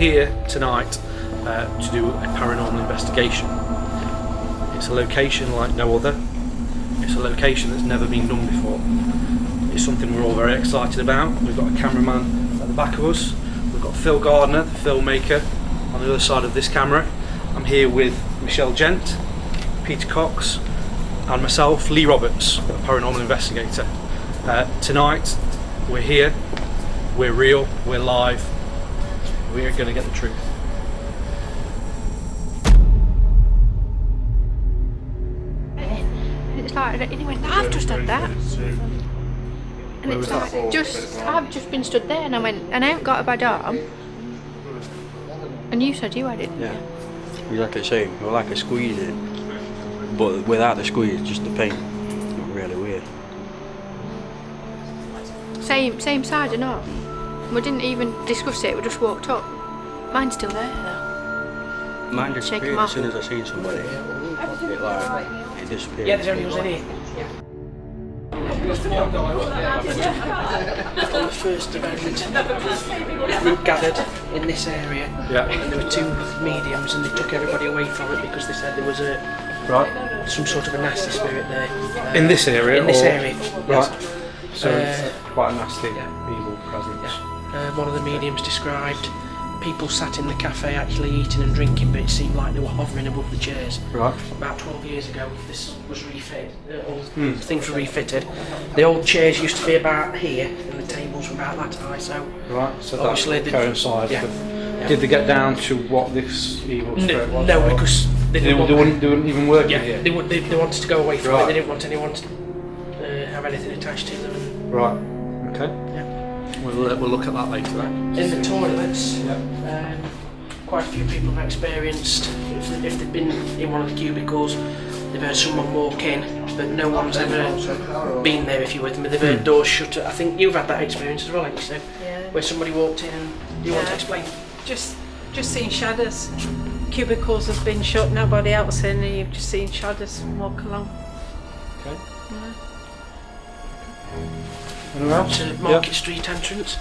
here tonight to do a paranormal investigation. It's a location like no other. It's a location that's never been done before. It's something we're all very excited about. We've got a cameraman at the back of us. We've got Phil Gardner, the filmmaker, on the other side of this camera. I'm here with Michelle Gent, Peter Cox, and myself, Lee Roberts, a paranormal investigator. Tonight, we're here, we're real, we're live, we're going to get the truth. It's like, he went, I've just had that. And it's like, I've just been stood there and I went, and I haven't got a bad arm. And you said you had it. Yeah, exactly the same. Well, like a squeeze it, but without the squeeze, just the pain. Really weird. Same side and all. We didn't even discuss it, we just walked up. Mine's still there though. Mine disappeared as soon as I seen somebody. It disappeared. Yeah, there's only us in here. On the first event, we gathered in this area, and there were two mediums, and they took everybody away from it because they said there was some sort of a nasty spirit there. In this area? In this area, right. Yes. So it's quite a nasty evil presence. One of the mediums described people sat in the cafe actually eating and drinking, but it seemed like they were hovering above the chairs. Right. About 12 years ago, this was refitted. All things were refitted. The old chairs used to be about here, and the tables were about that high. So Obviously that coincides. Yeah. Did they get down to what this evil spirit was? No, because they wouldn't even work in here. They wanted to go away from it. They didn't want anyone to have anything attached to them. Right. Okay. Yeah. We'll look at that later then. In the toilets, quite a few people have experienced, if they've been in one of the cubicles, they've heard someone walk in, but no one's ever been there if you're with them. They've heard doors shut. I think you've had that experience as well, haven't you, Sue? Yeah. Where somebody walked in and you want to explain? Just seen shadows. Cubicles have been shut, nobody else in, and you've just seen shadows walk along. Okay. Yeah. Anyone else? To Market Street entrance.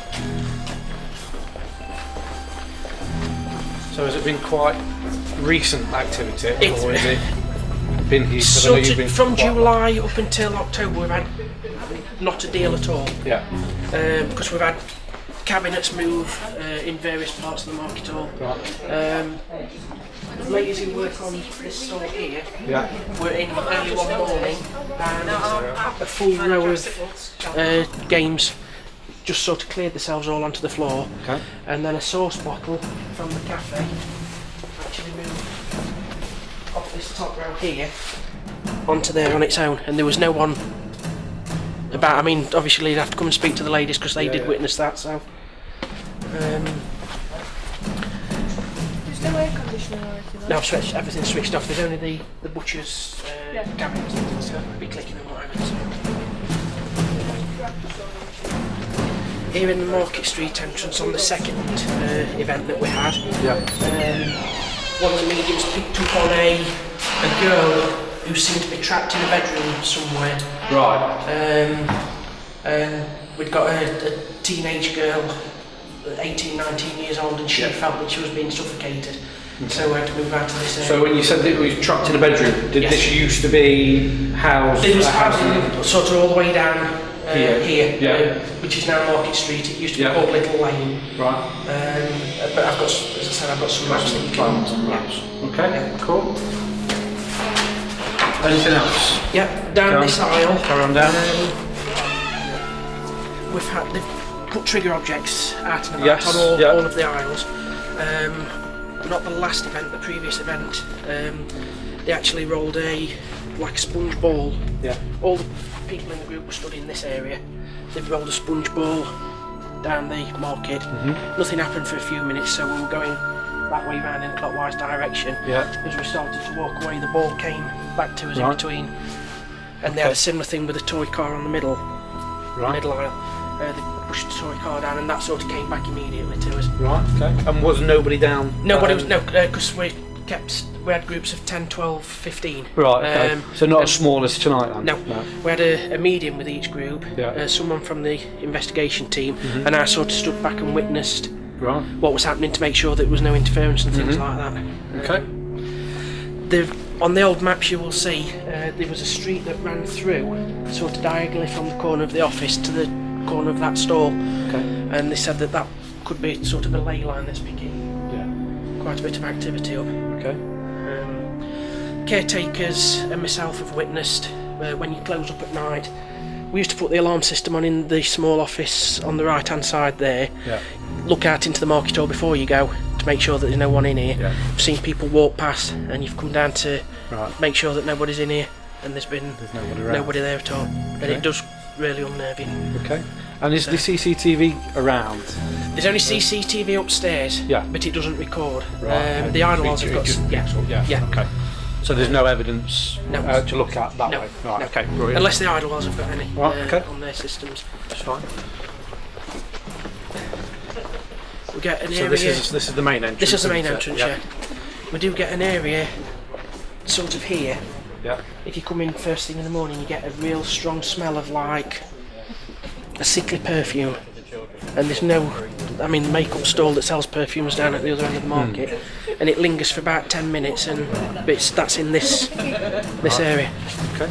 So has it been quite recent activity, It's or has it been here? From July up until October, we've had not a deal at all. Yeah. Because we've had cabinets move in various parts of the market hall. Right. Ladies who work on this store here were in early one morning, and a full row of games just sort of cleared themselves all onto the floor. Okay. And then a sauce bottle from the cafe actually moved off this top row here onto there on its own, and there was no one about. I mean, obviously you'd have to come and speak to the ladies because they did witness that. So. No air conditioning or anything? No, everything's switched off. There's only the butcher's cabins and stuff. Be clicking and whatever. So. Here in the Market Street entrance on the second event that we had, one of the mediums picked up on a girl who seemed to be trapped in a bedroom somewhere. Right. And we'd got a teenage girl, 18, 19 years old, and she felt that she was being suffocated. So we had to move out to this area. So when you said that it was trapped in a bedroom, did this used to be housed? It was housing sort of all the way down here, which is now Market Street. It used to be called Little Lane. Right. But I've got, as I said, I've got some maps that you can. Okay, cool. Anything else? Yeah, down this aisle. Carry on down. They've put trigger objects out and about on all of the aisles. Not the last event, the previous event. They actually rolled a sponge ball. Yeah. All the people in the group were stood in this area. They rolled a sponge ball down the market. Nothing happened for a few minutes, so we were going that way round in a clockwise direction. As we started to walk away, the ball came back to us in between. And they had a similar thing with a toy car on the middle aisle. They pushed the toy car down, and that sort of came back immediately to us. Right, okay. And was nobody down? Nobody was, because we had groups of 10, 12, 15. Right, okay. So not as small as tonight then? No. We had a medium with each group, someone from the investigation team, and I sort of stood back and witnessed Right. what was happening to make sure that there was no interference and things like that. Okay. On the old maps you will see there was a street that ran through sort of diagonally from the corner of the office to the corner of that stall. Okay. And they said that could be sort of a ley line that's picking quite a bit of activity up. Okay. Caretakers and myself have witnessed when you close up at night. We used to put the alarm system on in the small office on the right hand side there. Yeah. Look out into the market hall before you go to make sure that there's no one in here. Yeah. I've seen people walk past and you've come down to Right. make sure that nobody's in here, and there's nobody around. nobody there at all. And it does really unnerve you. Okay. And is the CCTV around? There's only CCTV upstairs, Yeah. but it doesn't record. Right. The idle ones have got yeah. Okay. So there's no evidence No. to look at that No. way. Right. No. Okay. Brilliant. Unless the idle ones have got any Right, okay. on their systems. That's fine. We get an So area. this is the main entrance. This is the main isn't it? entrance, yeah. We do get an area sort of here. Yeah. If you come in first thing in the morning, you get a real strong smell of like a sickly perfume. And there's no, makeup stall that sells perfumes down at the other end of the market, and it lingers for about 10 minutes, and that's in this area. Okay.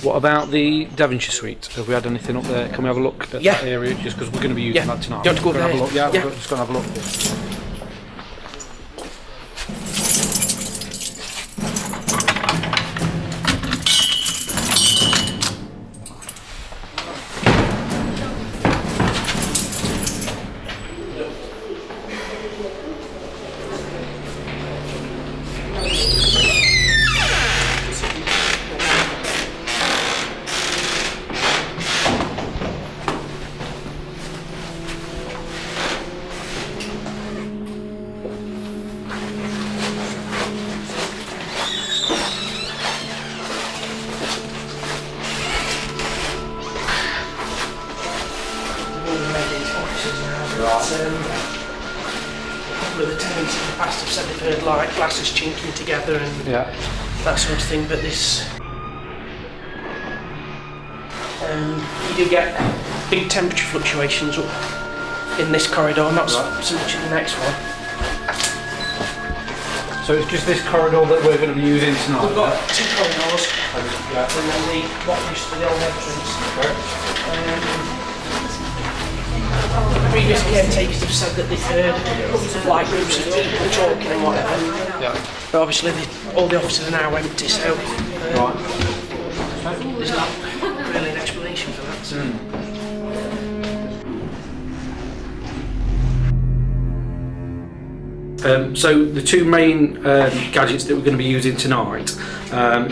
What about the Devonshire suite? Have we had anything up there? Can we have a look at that area? Just because we're going to be using that tonight. Do you want to go Have a there? look? Yeah, Yeah. we're just going to have a look. Couple of the tenants in the past have said they've heard like glasses chinking together and that sort of thing, but this you do get big temperature fluctuations up in this corridor, not so much in the next one. So it's just this corridor that we're going to be using tonight? We've got two corridors, and then what used to be the old entrance. Previous caretakers have said that they've heard like groups of people talking and whatever. Yeah. But obviously all the offices are now empty, so there's not really an explanation for that. So. So the two main gadgets that we're going to be using tonight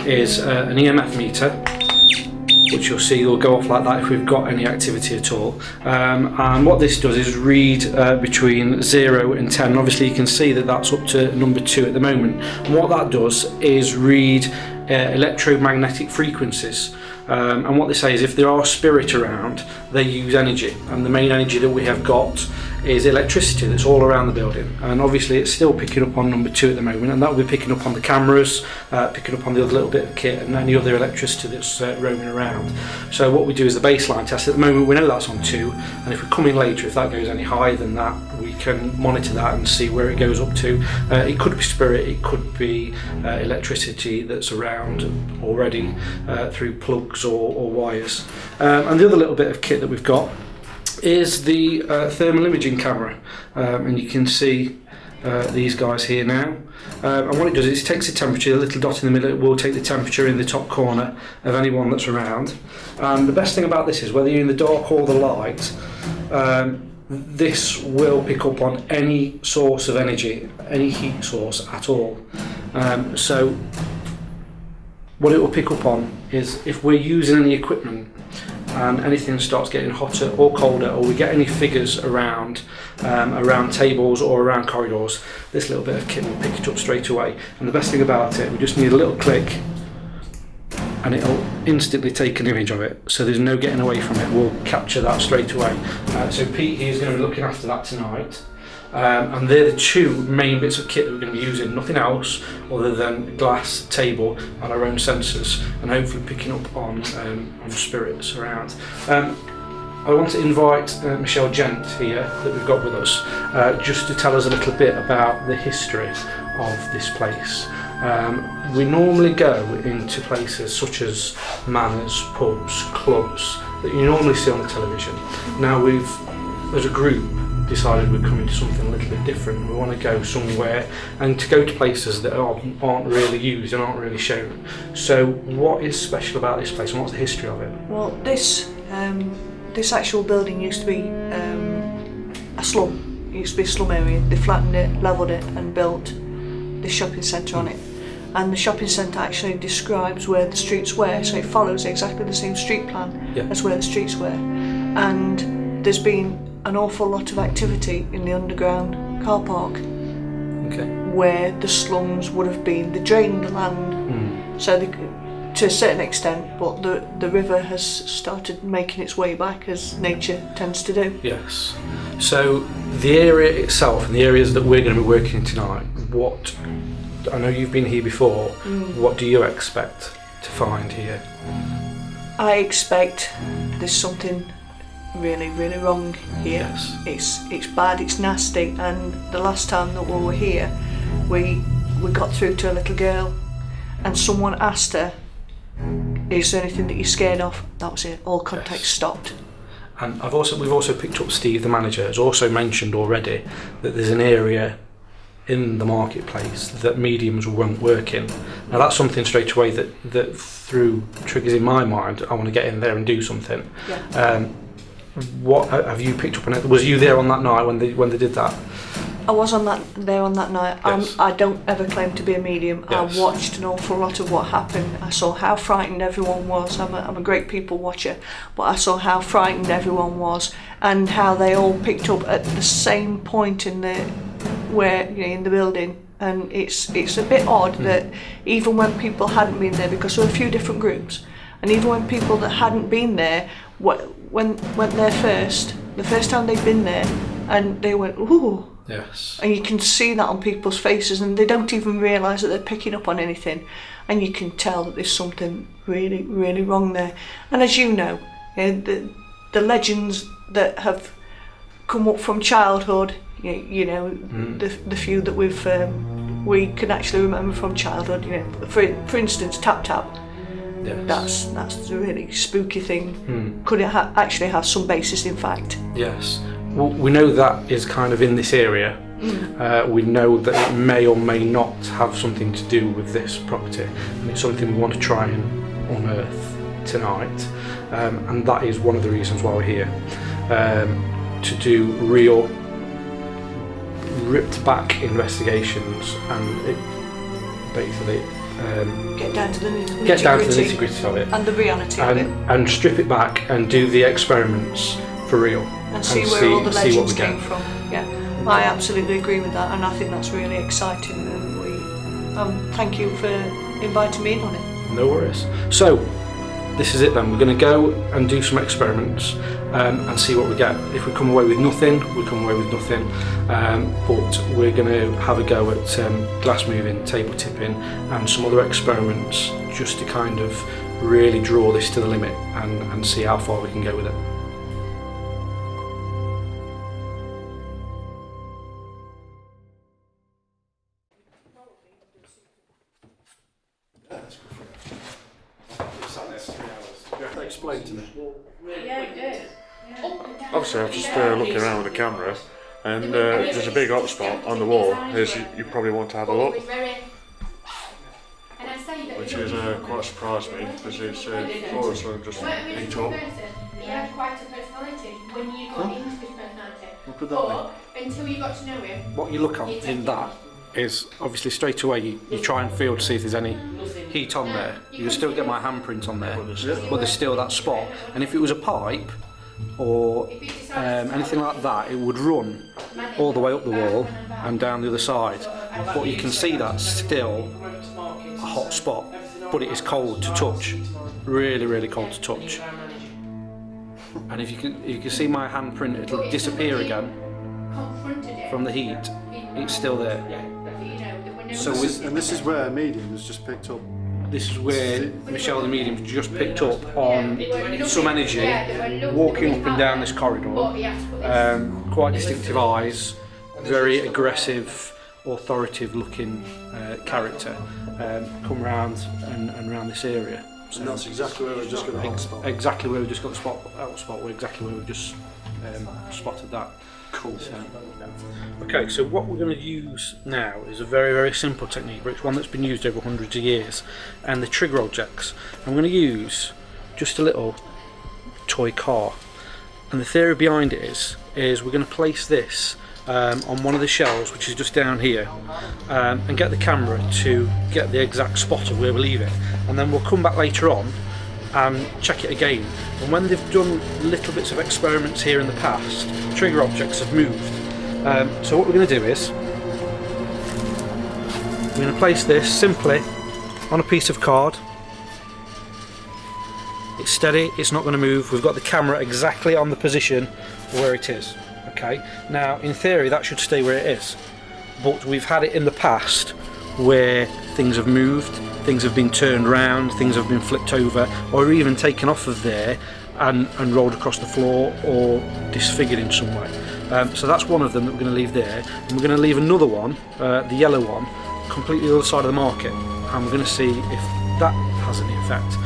is an EMF meter, which you'll see will go off like that if we've got any activity at all. And what this does is read between 0 and 10. Obviously you can see that that's up to number 2 at the moment. And what that does is read electromagnetic frequencies. And what they say is if there are spirit around, they use energy, and the main energy that we have got is electricity that's all around the building, and obviously it's still picking up on number 2 at the moment, and that will be picking up on the cameras, picking up on the other little bit of kit and any other electricity that's roaming around. So what we do is the baseline test. At the moment we know that's on 2, and if we come in later, if that goes any higher than that, we can monitor that and see where it goes up to. It could be spirit, it could be electricity that's around already through plugs or wires. And the other little bit of kit that we've got is the thermal imaging camera, and you can see these guys here now. And what it does is it takes the temperature, the little dot in the middle, it will take the temperature in the top corner of anyone that's around. And the best thing about this is whether you're in the dark or the light, this will pick up on any source of energy, any heat source at all. So what it will pick up on is if we're using any equipment and anything starts getting hotter or colder, or we get any figures around around tables or around corridors, this little bit of kit will pick it up straight away. And the best thing about it, we just need a little click and it'll instantly take an image of it, so there's no getting away from it. We'll capture that straight away. So Pete here is going to be looking after that tonight. And they're the two main bits of kit that we're going to be using, nothing else other than glass, table and our own sensors, and hopefully picking up on spirits around. I want to invite Michelle Gent here that we've got with us, just to tell us a little bit about the history of this place. We normally go into places such as manors, pubs, clubs that you normally see on the television. Now we've, as a group, decided we're coming to something a little bit different. We want to go somewhere and to go to places that aren't really used and aren't really shown. So what is special about this place and what's the history of it? Well, this actual building used to be a slum. It used to be a slum area. They flattened it, levelled it and built the shopping centre on it. And the shopping centre actually describes where the streets were, so it follows exactly the same street plan as where the streets were. And there's been an awful lot of activity in the underground car park where the slums would have been. They drained the land so they, to a certain extent, but the river has started making its way back as nature tends to do. Yes. So the area itself and the areas that we're going to be working in tonight, what, I know you've been here before, what do you expect to find here? I expect there's something really, really wrong here. Yes. It's bad, it's nasty, and the last time that we were here, we got through to a little girl and someone asked her, is there anything that you're scared of? That was it, all contact stopped. And we've also picked up Steve, the manager, has also mentioned already that there's an area in the marketplace that mediums won't work in. Now that's something straight away that through triggers in my mind. I want to get in there and do something. Yeah. What have you picked up on it? Was you there on that night when they did that? I was there on that night. Yes. I don't ever claim to be a medium. Yes. I watched an awful lot of what happened. I saw how frightened everyone was. I'm a great people watcher, but I saw how frightened everyone was and how they all picked up at the same point in the in the building. And it's a bit odd that even when people hadn't been there, because there were a few different groups, and even when people that hadn't been there went there the first time they'd been there, and they went, ooh. Yes. And you can see that on people's faces, and they don't even realise that they're picking up on anything, and you can tell that there's something really, really wrong there. And as you know, the legends that have come up from childhood, the few that we can actually remember from childhood, for instance, tap tap. Yes. That's a really spooky thing. Could it actually have some basis in fact? Yes. Well, we know that is kind of in this area. We know that it may or may not have something to do with this property, and it's something we want to try and unearth tonight. And that is one of the reasons why we're here, to do real ripped back investigations and basically get down to the nitty-gritty of it and the reality of it, and strip it back and do the experiments for real and see where all the legends came from. Yeah, I absolutely agree with that, and I think that's really exciting, and we thank you for inviting me in on it. No worries. So this is it then. We're going to go and do some experiments and see what we get. If we come away with nothing, we come away with nothing. But we're going to have a go at glass moving, table tipping and some other experiments just to kind of really draw this to the limit and see how far we can go with it. Explain to me. Obviously, I was just looking around with the camera, and there's a big hot spot on the wall, as you probably want to have a look, which is quite surprised me, because it's obviously just lit up. He had quite a personality when you got into his personality. What could that mean? Until you got to know him. What you look at in that is obviously straight away you try and feel to see if there's any heat on there. You can still get my handprint on there, but there's still that spot. And if it was a pipe or anything like that, it would run all the way up the wall and down the other side. But you can see that's still a hot spot, but it is cold to touch, really, really cold to touch. And if you can see my handprint, it'll disappear again from the heat. It's still there. So and this is where medium has just picked up this is where Michelle the medium's just picked up on some energy walking up and down this corridor. Quite distinctive eyes, very aggressive, authoritative looking character come round and round this area. So and that's exactly where we've just got the hot spot. Exactly where we've just got the hot spot. Exactly where we've just spotted that. Cool. Okay, so what we're going to use now is a very, very simple technique, but it's one that's been used over hundreds of years, and the trigger objects. I'm going to use just a little toy car, and the theory behind it is we're going to place this on one of the shelves, which is just down here, and get the camera to get the exact spot of where we leave it, and then we'll come back later on and check it again. And when they've done little bits of experiments here in the past, trigger objects have moved. So what we're going to do is we're going to place this simply on a piece of card. It's steady, it's not going to move. We've got the camera exactly on the position where it is. Okay, now in theory that should stay where it is, but we've had it in the past where things have moved, things have been turned round, things have been flipped over, or even taken off of there and rolled across the floor or disfigured in some way. So that's one of them that we're going to leave there, and we're going to leave another one, the yellow one, completely the other side of the market, and we're going to see if that has any effect.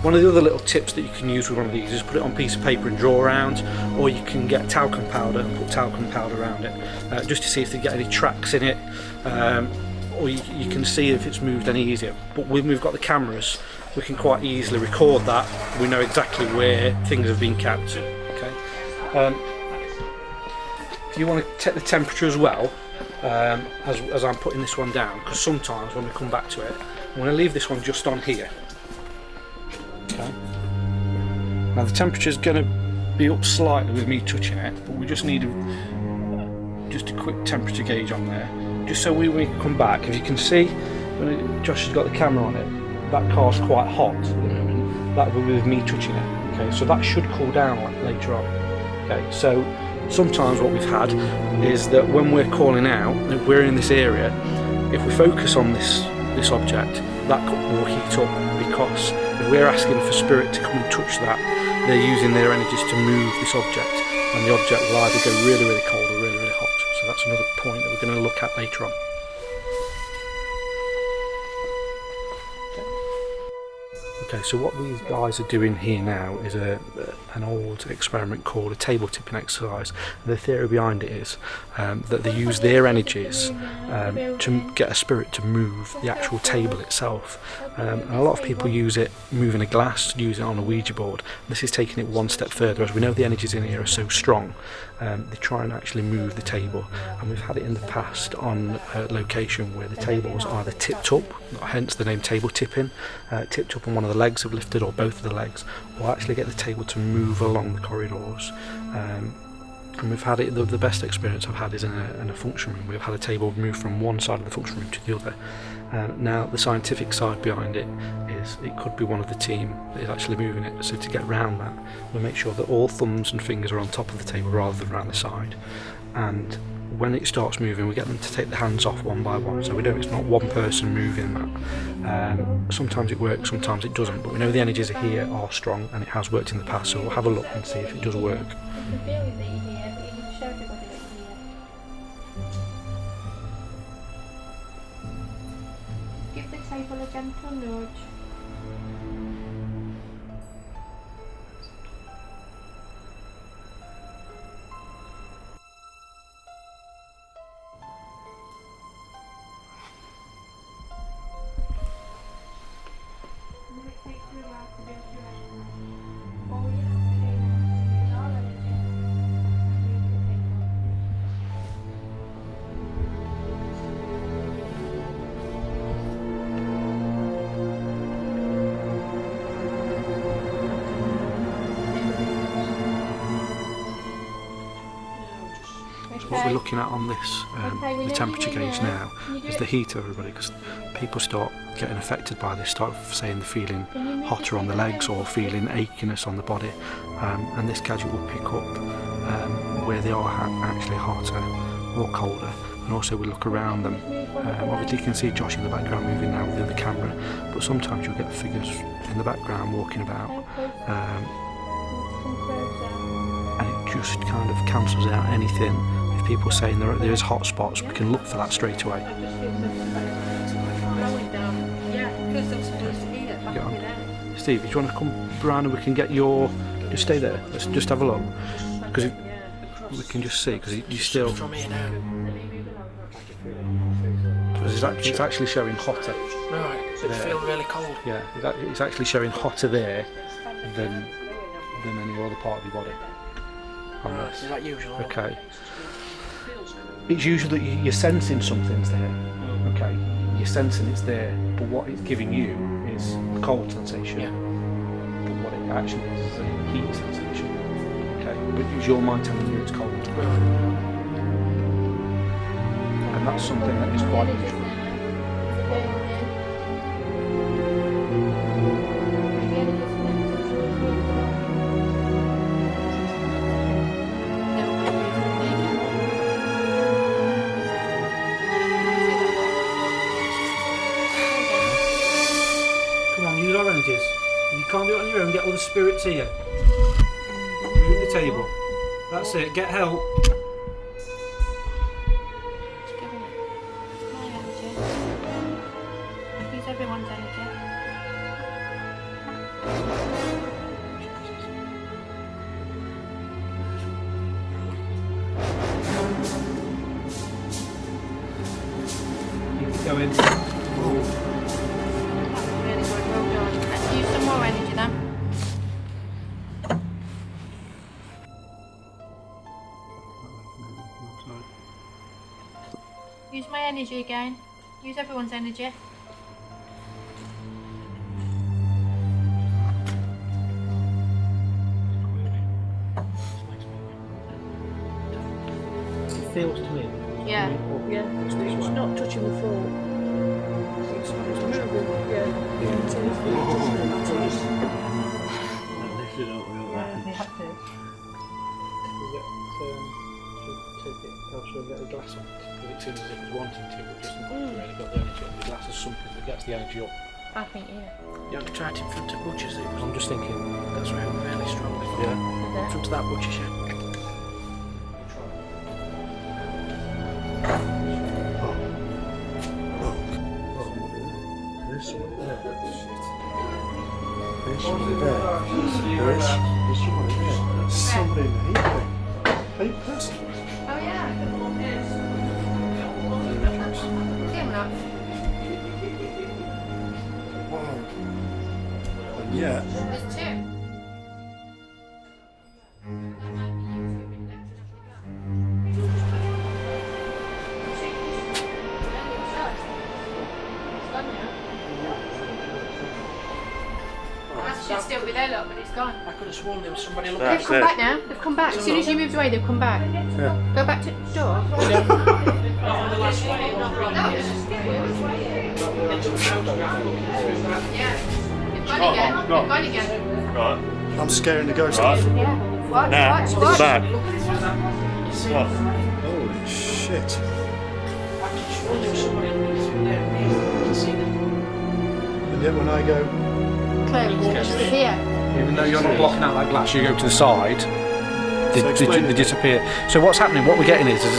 One of the other little tips that you can use with one of these is put it on a piece of paper and draw around, or you can get talcum powder and put talcum powder around it, just to see if they get any tracks in it, or you can see if it's moved any easier. But when we've got the cameras, we can quite easily record that. We know exactly where things have been kept. Okay. If you want to take the temperature as well, as I'm putting this one down, because sometimes when we come back to it, I'm going to leave this one just on here. Okay. Now the temperature is going to be up slightly with me touching it, but we just need just a quick temperature gauge on there, just so when we come back, if you can see, when Josh has got the camera on it, that car's quite hot at the moment. That will be with me touching it. Okay, so that should cool down later on. Okay, so sometimes what we've had is that when we're calling out, if we're in this area, if we focus on this object, that will heat up, because if we're asking for spirit to come and touch that, they're using their energies to move this object, and the object will either go really, really cold or really, really hot. So that's another point that we're going to look at later on. Okay, so what these guys are doing here now is an old experiment called a table tipping exercise. The theory behind it is that they use their energies to get a spirit to move the actual table itself. And a lot of people use it moving a glass, use it on a Ouija board. This is taking it one step further. As we know the energies in here are so strong, they try and actually move the table. And we've had it in the past on a location where the table was either tipped up, hence the name table tipping, tipped up on one of the legs have lifted, or both of the legs, or actually get the table to move along the corridors. And we've had it, the best experience I've had is in a function room. We've had a table move from one side of the function room to the other. Now the scientific side behind it is it could be one of the team that is actually moving it, so to get around that we make sure that all thumbs and fingers are on top of the table rather than around the side, and when it starts moving we get them to take the hands off one by one, so we know it's not one person moving that. Sometimes it works, sometimes it doesn't, but we know the energies here are strong and it has worked in the past, so we'll have a look and see if it does work. Give the table a gentle nudge. What we're looking at on this, the temperature gauge now, is the heat of everybody, because people start getting affected by this, start saying they're feeling hotter on the legs or feeling achiness on the body, and this gadget will pick up where they are actually hotter or colder, and also we look around them. Obviously you can see Josh in the background moving now with the camera, but sometimes you'll get figures in the background walking about, and it just kind of cancels out anything. If people are saying there is hot spots, we can look for that straight away. Steve, do you want to come around and we can get your... Just stay there, let's just have a look. Because we can just see, because you still... It's actually showing hotter. Right, so it feels really cold. Yeah, it's actually showing hotter there than any other part of your body. Right, is that usual? Okay. It's usually that you're sensing something's there. Okay, you're sensing it's there, but what it's giving you is a cold sensation. Yeah. But what it actually is a heat sensation. Okay, but it's your mind telling you it's cold. And that's something that is quite unusual. Use our energies. If you can't do it on your own, get other spirits here. Move the table. That's it. Get help. Use everyone's energy. Keep it going. Use some more energy then. Use my energy again. Use everyone's energy. It feels to me. Yeah. Yeah, it's not touching the floor. It's moving, yeah. Get the glass on, because it seems as if it's wanting to, but just not really got the energy on. The glass is something that gets the energy up. I think, yeah. You have to try it in front of butchers. I'm just thinking, That's really strong. yeah. In front of that butcher shed. There's somebody there. There's somebody there. There's somebody there. Somebody in the heat person. Oh yeah. See him not? Wow. And yet, There's two. Should still be there, look, but it's gone. I could have sworn there was somebody looking. They've come back now. They've come back. As soon as you moved away, they've come back. yeah. Go back to the door. Yeah. They've gone again. They've gone again. Right. I'm scaring the ghost Right. off. Yeah. Watch, Now, watch, watch. back. What? Holy shit. I could have sworn there was somebody looking through there. I can see them. And yet when I go, Close. Here. Even though you're not blocking out that glass, you go to the side, So explain they it. disappear. So what's happening, what we're getting is a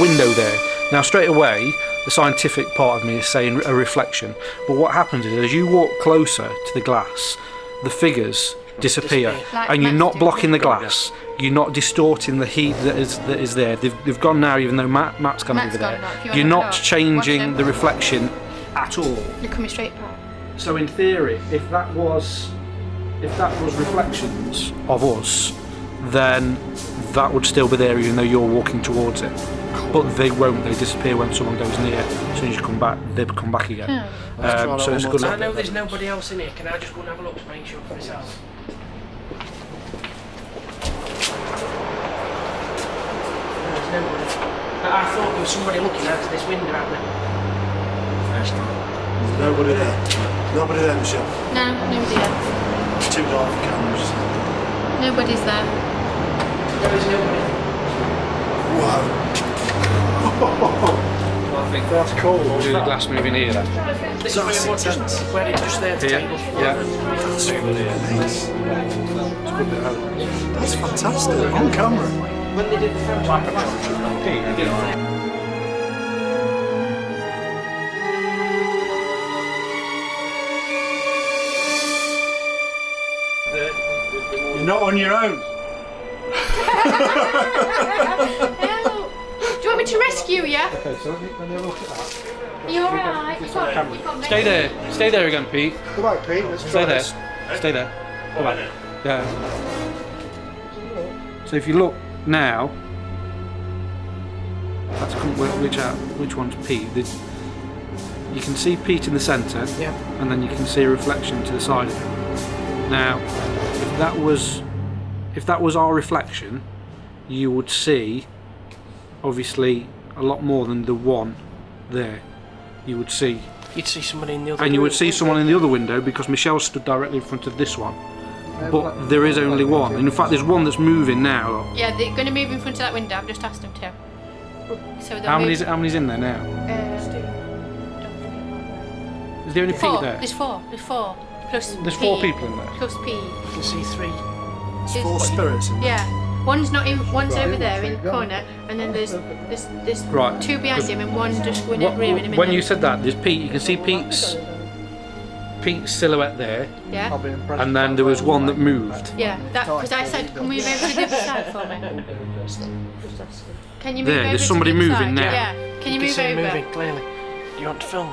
window there. Now straight away, the scientific part of me is saying a reflection. But what happens is, as you walk closer to the glass, the figures disappear. Like And you're Matt's not doing. blocking the glass. You're not distorting the heat that is there. They've gone now, even though Matt's gone Matt's over there. gone now. If you You're wanna not look, watch changing them. the reflection at all. You're coming straight back. So in theory, if that was reflections of us, then that would still be there even though you're walking towards it. But they won't, they disappear when someone goes near. As soon as you come back, they come back again. So it's a good I look. know there's nobody else in here. Can I just go and have a look to make sure for myself? There's nobody. I thought there was somebody looking out of this window at me. First time. there's nobody there. Nobody there, Michelle. No, nobody there. It's too dark for cameras. Nobody's there. There is nobody. I think that's cool. We'll do the glass moving here then. This is where it just there at the table. Yeah. That's fantastic. On camera. When they did the film You're not on your own. Help! Do you want me to rescue you? Okay, so let me have a look at that. Are you alright? Stay there again, Pete. Come on, Pete. Let's Stay try there. this. Stay there. Come on. Yeah. So if you look now, that's which one's Pete. You can see Pete in the centre, and then you can see a reflection to the side of him. Now, if that was our reflection, you would see obviously a lot more than the one there. You'd see somebody in the other. And you would see someone in the other window because Michelle stood directly in front of this one. But there is only one. In fact, there's one that's moving now. Yeah, they're going to move in front of that window. I've just asked them to. So how many's in there now? Is there only Pete there? There's four. Plus There's Pete, 4 people in there. Plus Pete. You can see 3. There's 4 spirits in there. Yeah. One's not in. One's over there in the corner, and then there's Right. 2 behind him, and one just going rear in a minute. When you said that, there's Pete. You can see Pete's silhouette there. Yeah. And then there was one that moved. Yeah. Because I said, can we move over to the other side for me? Can you move over There's to somebody the other moving side? now. Yeah. Can you You move can see over? moving clearly. Do you want to film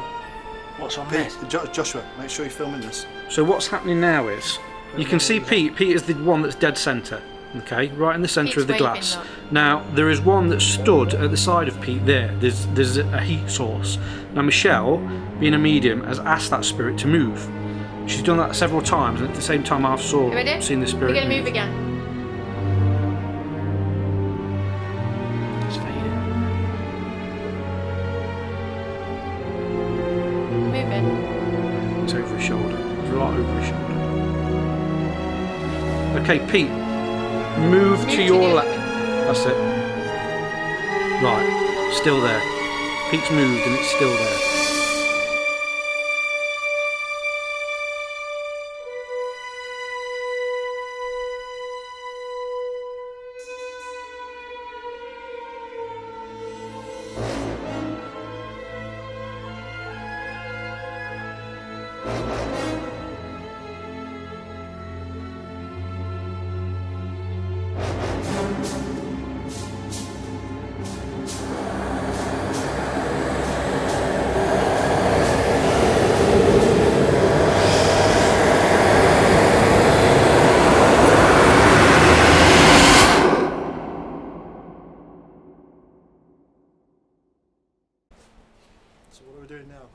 what's on there? Pete, Joshua, make sure you're filming this. So what's happening now is you can see Pete. Pete is the one that's dead centre. Okay, right in the centre of the glass. Now there is one that stood at the side of Pete there. There's a heat source. Now Michelle, being a medium, has asked that spirit to move. She's done that several times, and at the same time I've seen the spirit. We're going to move again. It's fading. Moving. It's over his shoulder. It's right over his shoulder. Okay, Pete, move to your left. That's it. Right, still there. Pete's moved and it's still there.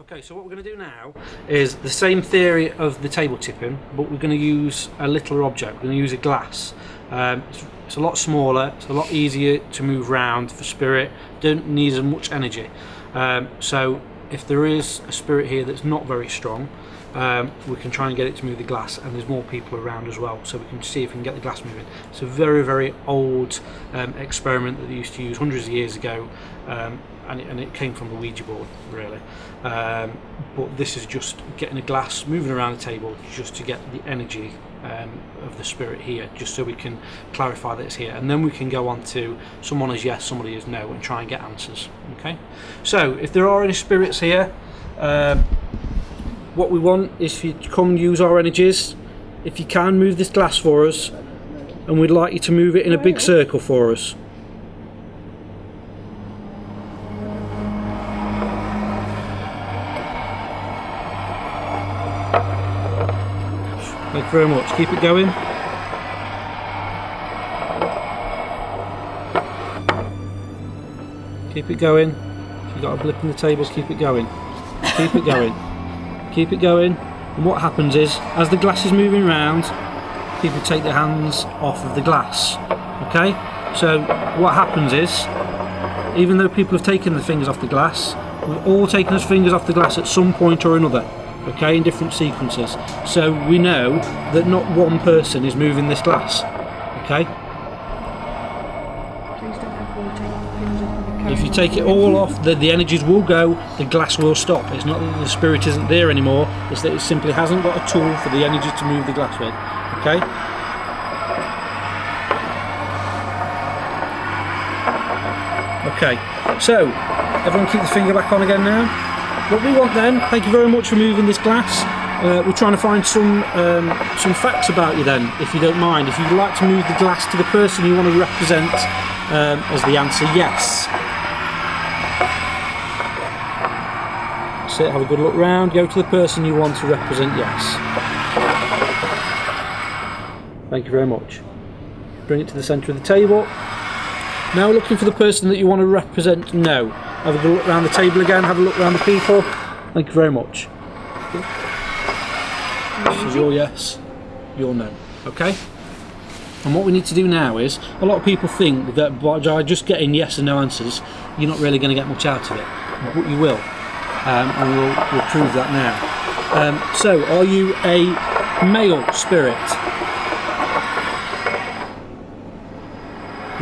Okay, so what we're going to do now is the same theory of the table tipping, but we're going to use a littler object. We're going to use a glass. It's a lot smaller, it's a lot easier to move around for spirit, don't need as much energy. So if there is a spirit here that's not very strong, we can try and get it to move the glass, and there's more people around as well, so we can see if we can get the glass moving. It's a very, very old experiment that they used to use hundreds of years ago, and it came from the Ouija board, really. But this is just getting a glass moving around the table just to get the energy of the spirit here, just so we can clarify that it's here, and then we can go on to someone is yes, somebody is no, and try and get answers. Okay, so if there are any spirits here, what we want is for you to come and use our energies. If you can, move this glass for us, and we'd like you to move it in a big circle for us. Thank you very much. Keep it going. Keep it going. If you've got a blip in the tables, keep it going. Keep it going. Keep it going. And what happens is, as the glass is moving around, people take their hands off of the glass. Okay? So what happens is, even though people have taken their fingers off the glass, we've all taken our fingers off the glass at some point or another. Okay, in different sequences, so we know that not one person is moving this glass. Okay. Please don't have water. If you take it all off, the energies will go, the glass will stop. It's not that the spirit isn't there anymore, it's that it simply hasn't got a tool for the energy to move the glass with. Okay? Okay, so everyone keep the finger back on again now. What we want then, thank you very much for moving this glass. We're trying to find some facts about you then, if you don't mind. If you'd like to move the glass to the person you want to represent, as the answer yes. Have a good look round, go to the person you want to represent yes. Thank you very much. Bring it to the centre of the table. Now we're looking for the person that you want to represent no. Have a good look around the table again, have a look around the people. Thank you very much. This is your yes, your no. Okay? And what we need to do now is, a lot of people think that by just getting yes and no answers, you're not really going to get much out of it. But you will. And we'll prove that now. So, are you a male spirit?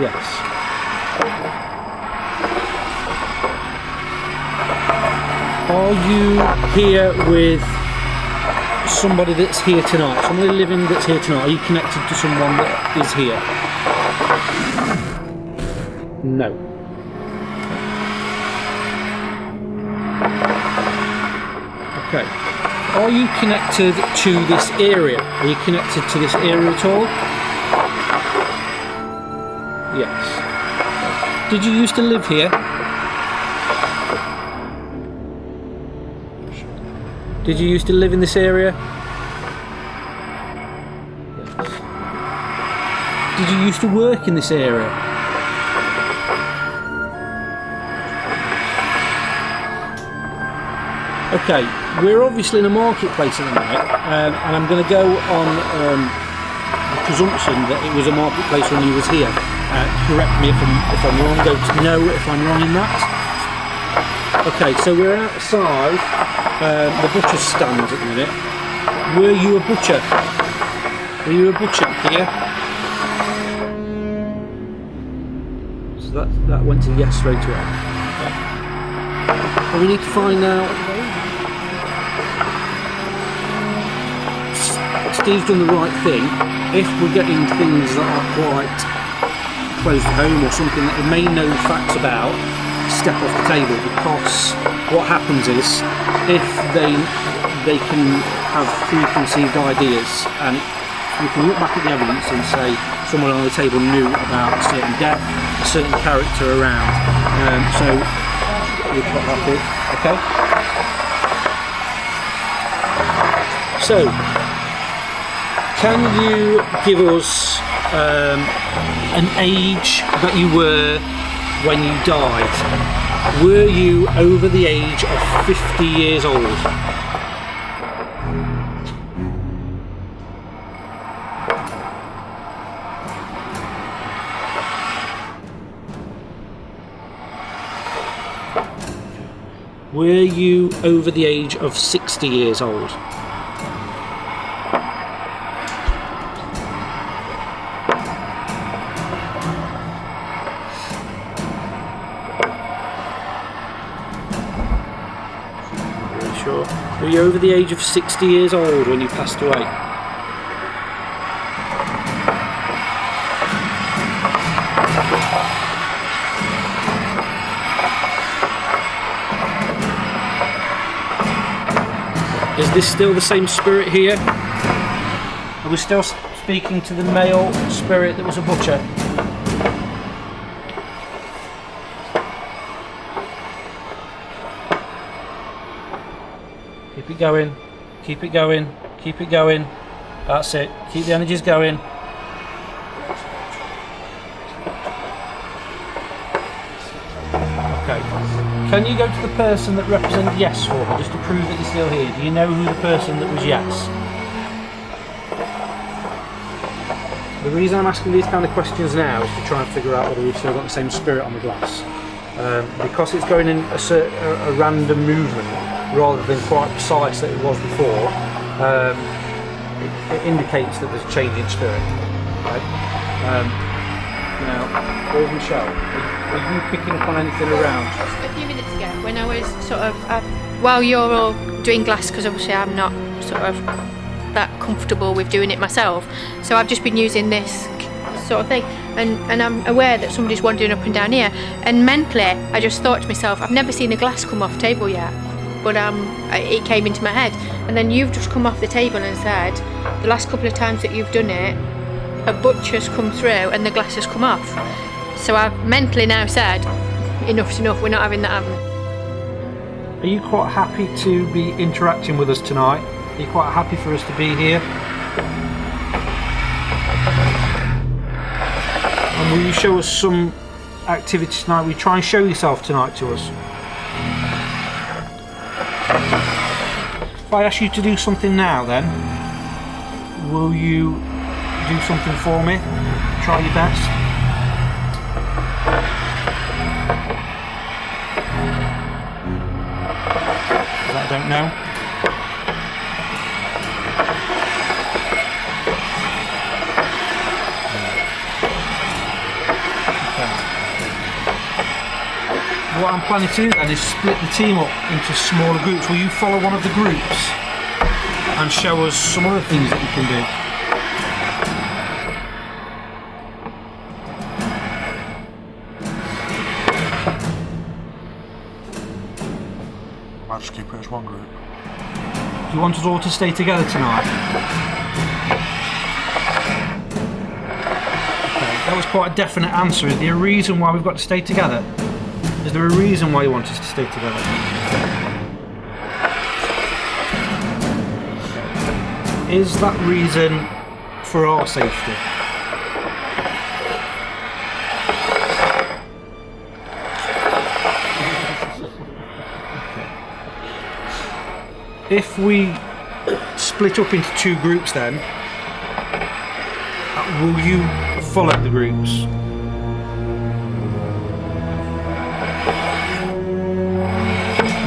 Yes. Are you here with somebody that's here tonight? Somebody living that's here tonight? Are you connected to someone that is here? No. Okay. Are you connected to this area? Are you connected to this area at all? Yes. Did you used to live here? Did you used to live in this area? Yes. Did you used to work in this area? Okay, we're obviously in a marketplace at the minute, and I'm going to go on the presumption that it was a marketplace when you was here. Correct me if I'm wrong, don't know if I'm wrong in that. Okay, so we're outside the butcher's stand at the minute. Were you a butcher? Were you a butcher here? So that went to yes straight away. Okay. Well, we need to find out. Steve's done the right thing. If we're getting things that are quite close to home or something that we may know facts about, step off the table, because what happens is if they can have preconceived ideas, and we can look back at the evidence and say someone on the table knew about a certain death, a certain character around. So we'll put that bit, okay? So, can you give us an age that you were when you died? Were you over the age of 50 years old? Were you over the age of 60 years old? Were you over the age of 60 years old when you passed away? Is this still the same spirit here? Are we still speaking to the male spirit that was a butcher? Keep it going, keep it going, keep it going. That's it, keep the energies going. Okay, can you go to the person that represents yes for me, just to prove that you're still here? Do you know who the person that was yes? The reason I'm asking these kind of questions now is to try and figure out whether we've still got the same spirit on the glass. Because it's going in a random movement, rather than quite precise that it was before, it indicates that there's a change in spirit. Right? Now, Michelle, Are you picking up on anything around? A few minutes ago, when I was sort of, while you're all doing glass, because obviously I'm not sort of that comfortable with doing it myself, so I've just been using this sort of thing, and I'm aware that somebody's wandering up and down here, and mentally I just thought to myself, I've never seen a glass come off table yet, but it came into my head, and then you've just come off the table and said the last couple of times that you've done it, a butcher's come through and the glass has come off. So I've mentally now said, enough's enough, we're not having that happen. Are you quite happy to be interacting with us tonight? Are you quite happy for us to be here? And will you show us some activity tonight? Will you try and show yourself tonight to us? If I ask you to do something now then, will you do something for me? Try your best. I don't know. What I'm planning to do then is split the team up into smaller groups. Will you follow one of the groups and show us some other things that you can do? I'll just keep it as one group. Do you want us all to stay together tonight? Okay, that was quite a definite answer. Is there a reason why we've got to stay together? Is there a reason why you want us to stay together? Is that reason for our safety? If we split up into two groups then, will you follow the groups?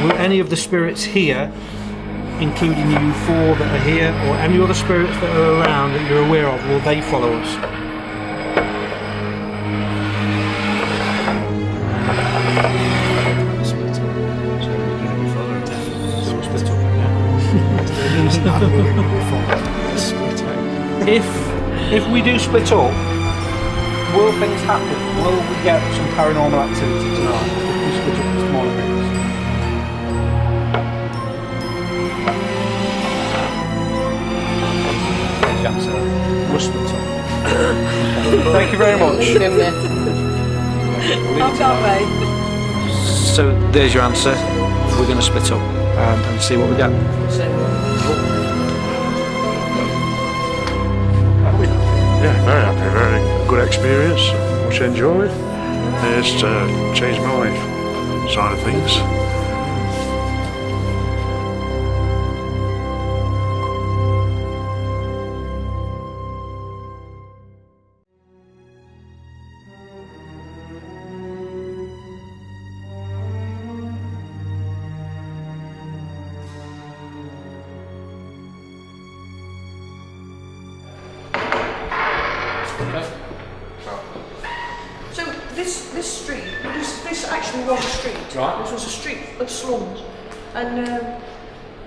Will any of the spirits here, including you four that are here, or any other spirits that are around that you're aware of, will they follow us? If we do split up, will things happen? Will we get some paranormal activity tonight if we split up into smaller groups? There's the answer. We'll split up. Thank you very much. So there's your answer. We're going to split up and see what we get. Yeah, very happy, very good experience, much enjoyed. It's changed my life side of things. So this street, this actually was a street. Right. This was a street of slums, and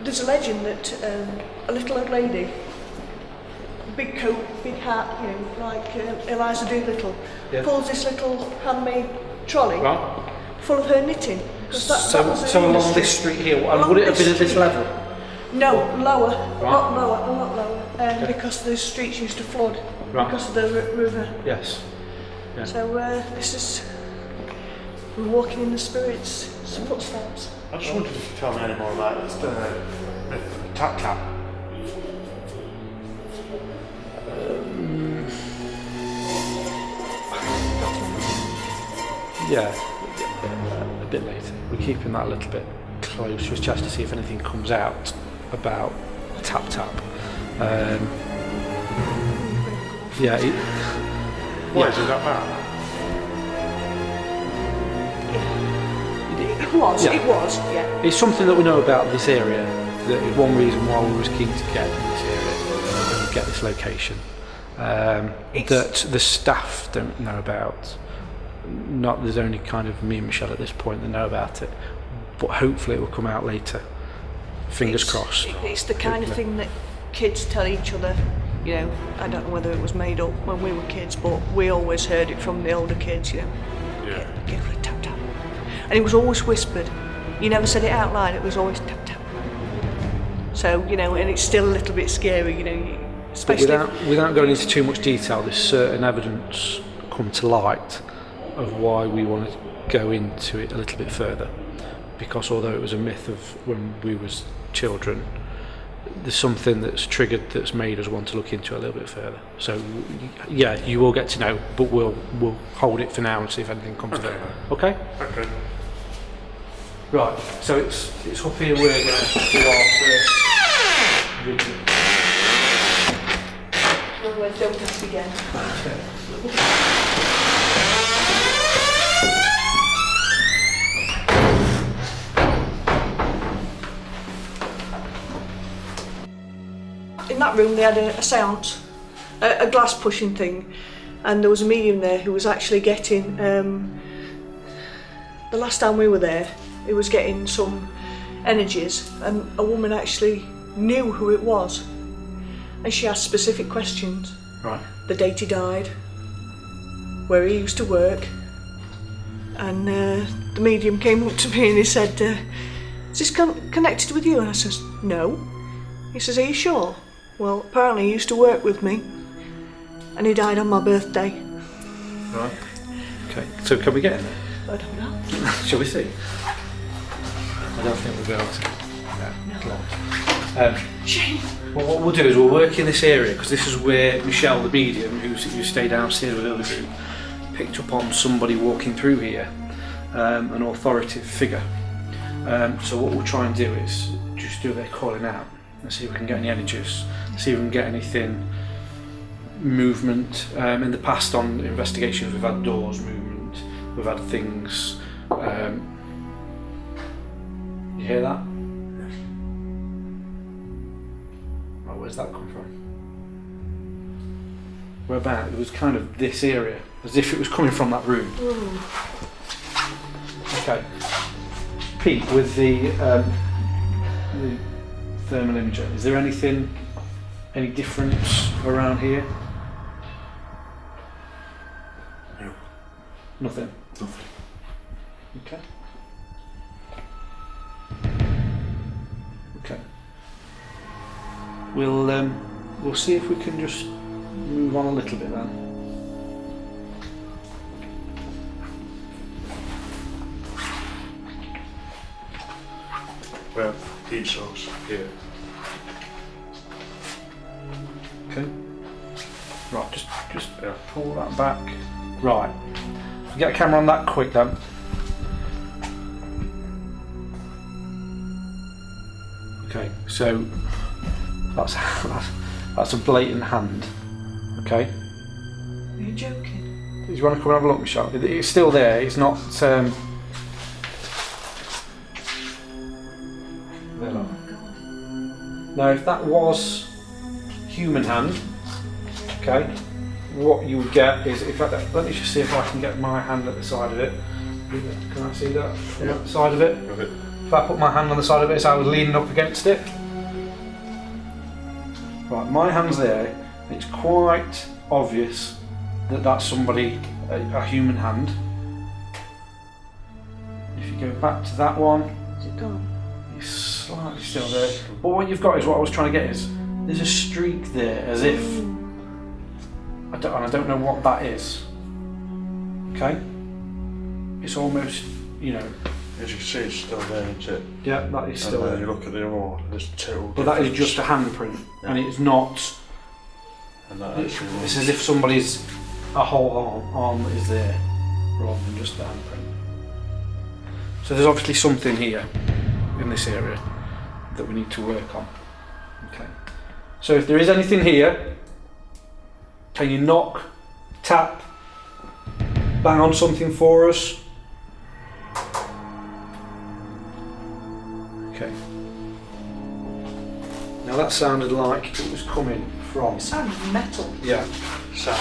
there's a legend that a little old lady, big coat, big hat, you know, like Eliza Doolittle, pulls this little handmade trolley full of her knitting. So along this street here, and would it have been at this level? No, lower, a lot lower, because the streets used to flood because of the river. Yes. Yeah. So we're walking in the spirits' footsteps. I just wondered if you could tell me any more about the tap tap. Yeah, a bit later. We're keeping that a little bit close to his chest to see if anything comes out about tap tap. Yeah. Why is it that bad? It was, yeah. It's something that we know about this area. That is one reason why we was keen to get in this area, get this location. That the staff don't know about. not there's only kind of me and Michelle at this point that know about it, but hopefully it will come out later. Fingers crossed. It's the kind of thing that kids tell each other. You know, I don't know whether it was made up when we were kids, but we always heard it from the older kids. You know, get rid of tap tap, and it was always whispered. You never said it out loud. It was always tap tap. So you know, and it's still a little bit scary. You know, especially without going into too much detail, there's certain evidence come to light of why we want to go into it a little bit further, because although it was a myth of when we was children, there's something that's triggered that's made us want to look into it a little bit further. So yeah, you will get to know, but we'll hold it for now and see if anything comes of it. Okay? Okay. Right, so it's up here we're going to do our first video. Otherwise, don't test again. In that room they had a seance, a glass pushing thing, and there was a medium there who was actually getting, the last time we were there, he was getting some energies, and a woman actually knew who it was, and she asked specific questions. Right. The date he died, where he used to work, and the medium came up to me and he said, is this connected with you? And I says, no. He says, are you sure? Well, apparently he used to work with me, and he died on my birthday. Right. Okay, so can we get in there? I don't know. Shall we see? I don't think we'll be able to. No. Shame. Well, what we'll do is we'll work in this area, because this is where Michelle, the medium, who stayed downstairs with the other group, picked up on somebody walking through here, an authoritative figure. So what we'll try and do is just do a bit of calling out and see if we can get any energies, see if we can get anything, movement. In the past on investigations we've had doors movement, we've had things, you hear that? Oh, where's that come from? Where about? It was kind of this area, as if it was coming from that room. Ooh. Okay. Pete, with the thermal imager, is there anything, any difference around here? No. Nothing? Nothing. Okay. Okay. We'll see if we can just move on a little bit then. Well, heat source here. Okay. Right, just pull that back. Right. Get a camera on that quick then. Okay, so that's a blatant hand. Okay. Are you joking? Do you want to come and have a look, Michelle? It's still there. It's not. There, look. Now, if that was human hand, okay, what you would get is, in fact, let me just see if I can get my hand at the side of it. Can I see that? Yeah. The side of it? If I put my hand on the side of it, so I was leaning up against it. Right, my hand's there. It's quite obvious that that's somebody, a human hand. If you go back to that one, Is it gone? it's slightly still there. But what you've got is, what I was trying to get is, there's a streak there, as if, I don't know what that is. Okay? It's almost, you know. As you can see, it's still there, isn't it? Yeah, that is still and there. you look at the other one, there's total But that is difference. just a handprint, and it's not. And that actually It's as if somebody's, a whole arm that is there, rather than just the handprint. So there's obviously something here, in this area, that we need to work on. Okay. So if there is anything here, can you knock, tap, bang on something for us? Okay. Now that sounded like it was coming from. It sounded metal. Yeah. So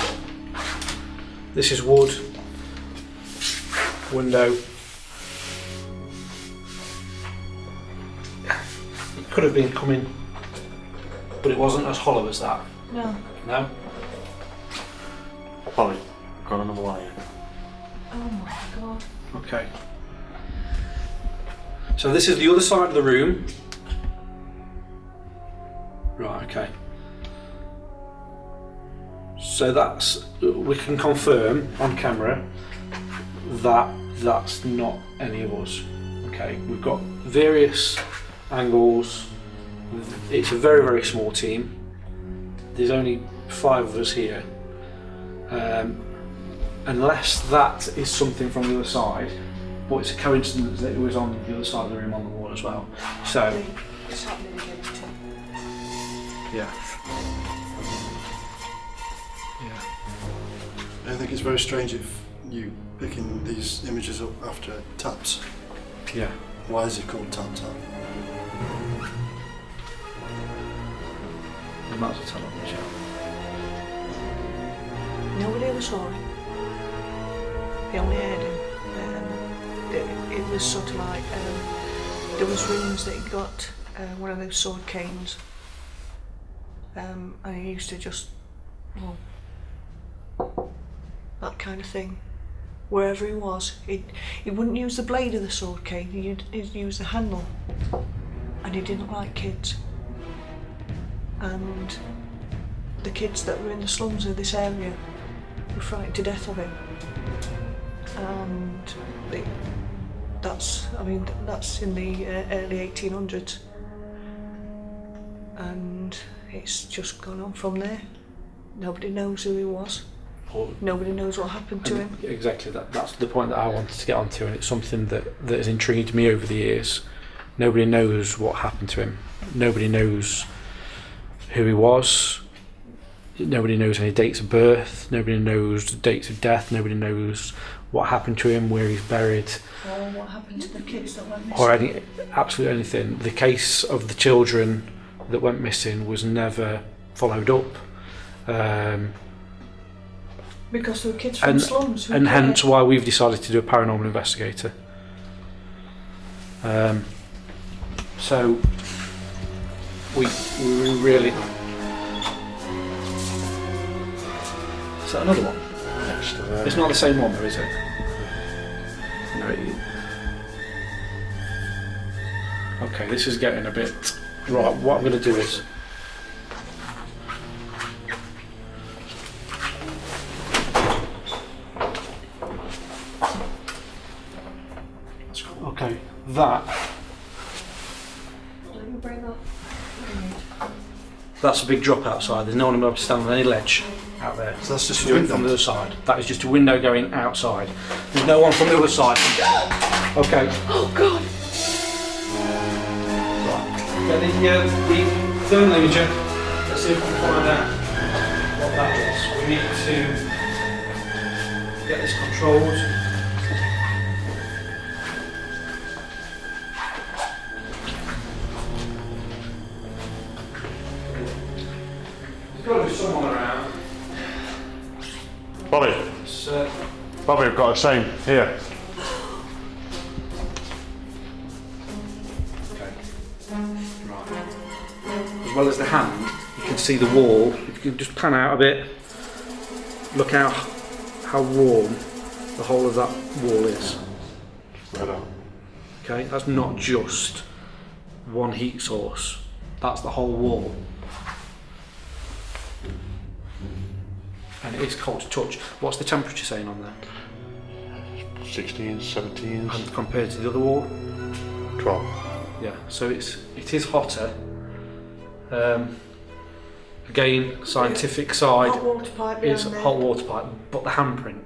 this is wood. window. It could have been coming, but it wasn't as hollow as that. No. No? Polly, got another wire. Oh my god. Okay. So this is the other side of the room. Right, okay. So we can confirm on camera that that's not any of us. Okay, we've got various angles. It's a very, very small team. There's only 5 of us here. Unless that is something from the other side, but it's a coincidence that it was on the other side of the room on the wall as well. So, It's happening again too. yeah. I think it's very strange if you picking these images up after taps. Yeah. Why is it called tap tap? You might as well tell them, Michelle. Nobody ever saw him. They only heard him. It was sort of like there was rumours that he got one of those sword canes, and he used to just, well, that kind of thing. Wherever he was, he wouldn't use the blade of the sword cane. He'd use the handle, and he didn't like kids. And the kids that were in the slums of this area were frightened to death of him. And that's in the early 1800s, and it's just gone on from there. Nobody knows who he was. Nobody knows what happened to him. Exactly, that's the point that I wanted to get onto, and it's something that has intrigued me over the years. Nobody knows what happened to him. Nobody knows who he was. Nobody knows any dates of birth. Nobody knows the dates of death. Nobody knows what happened to him, where he's buried, Or what happened to the kids that went missing. or absolutely anything. The case of the children that went missing was never followed up. Because they were kids from slums. And hence why we've decided to do a paranormal investigator. So we really. Is that another one? Next to there. It's not the same one though, is it? No. Okay, this is getting a bit. Right, what I'm going to do is. Okay, that's a big drop outside. There's no one able to stand on any ledge out there. So that's just to do it from the other side. That is just a window going outside. There's no one from the other side. Okay. Oh God! Right. Get the thermal imager. Let's see if we can find out what that is. We need to get this controlled. There's got to be someone around. Bobby, Bobby, I've got the same here. Okay. Right. As well as the hand, you can see the wall. If you can just pan out a bit, look how warm the whole of that wall is. Right on. Okay, that's not just one heat source. That's the whole wall. And it is cold to touch. What's the temperature saying on there? 16s, 17s. And compared to the other wall? 12. Yeah, so it is hotter. Again, scientific side Hot water pipe is behind there. hot water pipe, but the handprint.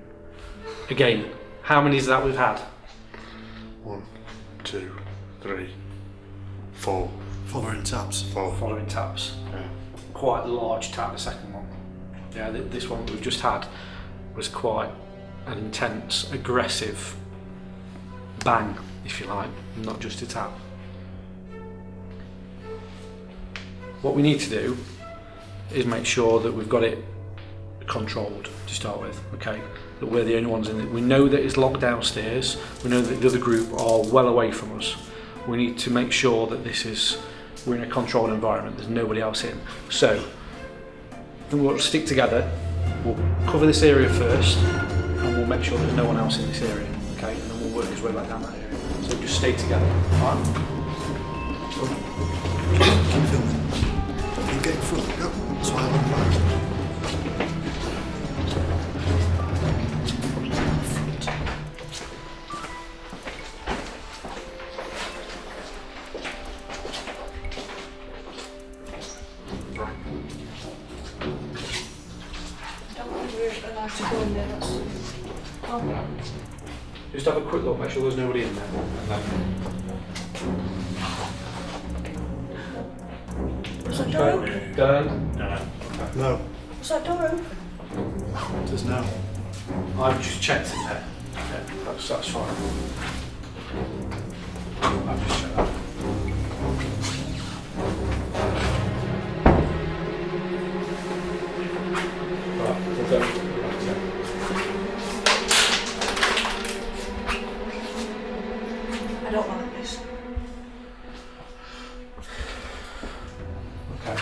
Again, how many is that we've had? 1, 2, 3, 4. Following taps. 4. Following taps. Yeah. Quite a large tap, the second one. Yeah, this one that we've just had was quite an intense, aggressive bang, if you like, not just a tap. What we need to do is make sure that we've got it controlled to start with, okay? That we're the only ones in it. We know that it's locked downstairs. We know that the other group are well away from us. We need to make sure that we're in a controlled environment. There's nobody else in. So then we'll stick together. We'll cover this area first, and we'll make sure there's no one else in this area, okay? And then we'll work his way back down that area. So just stay together, all right? Keep filming. Keep getting through. Yep. That's why I want to Just have a quick look, make sure there's nobody in there. Was that door open? Done? No. Was that door open? It is now. I've just checked in there. Okay, that's fine. I've just checked that. Right, we'll go. I don't like this. Okay.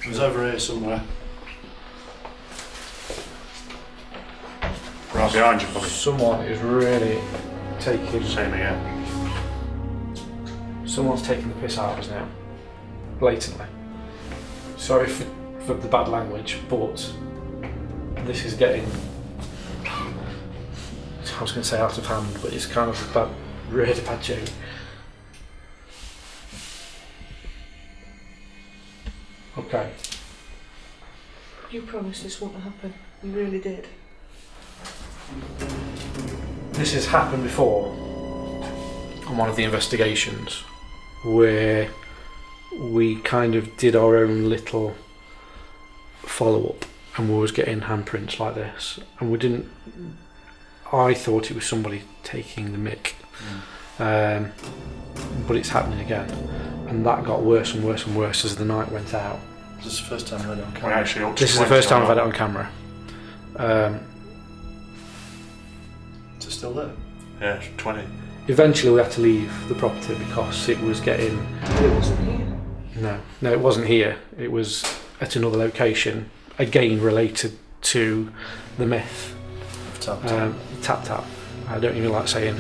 It was over here somewhere. Right behind you, probably. Someone is really taking. Same here. Someone's taking the piss out of us now. Blatantly. Sorry for the bad language, but this is getting. I was going to say out of hand, but it's kind of a bad, really bad joke. Okay. You promised this wouldn't happen. You really did. This has happened before on one of the investigations where we kind of did our own little follow-up and we was getting handprints like this, and we didn't. I thought it was somebody taking the mick, but it's happening again, and that got worse and worse and worse as the night went out. This is the first time I've had it on camera. This is the first time I've had it on camera. Is it still there? Yeah, it's 20. Eventually we had to leave the property because it was getting... It wasn't here. No, it wasn't here. It was at another location, again related to the myth. Tap tap. Tap tap. I don't even like saying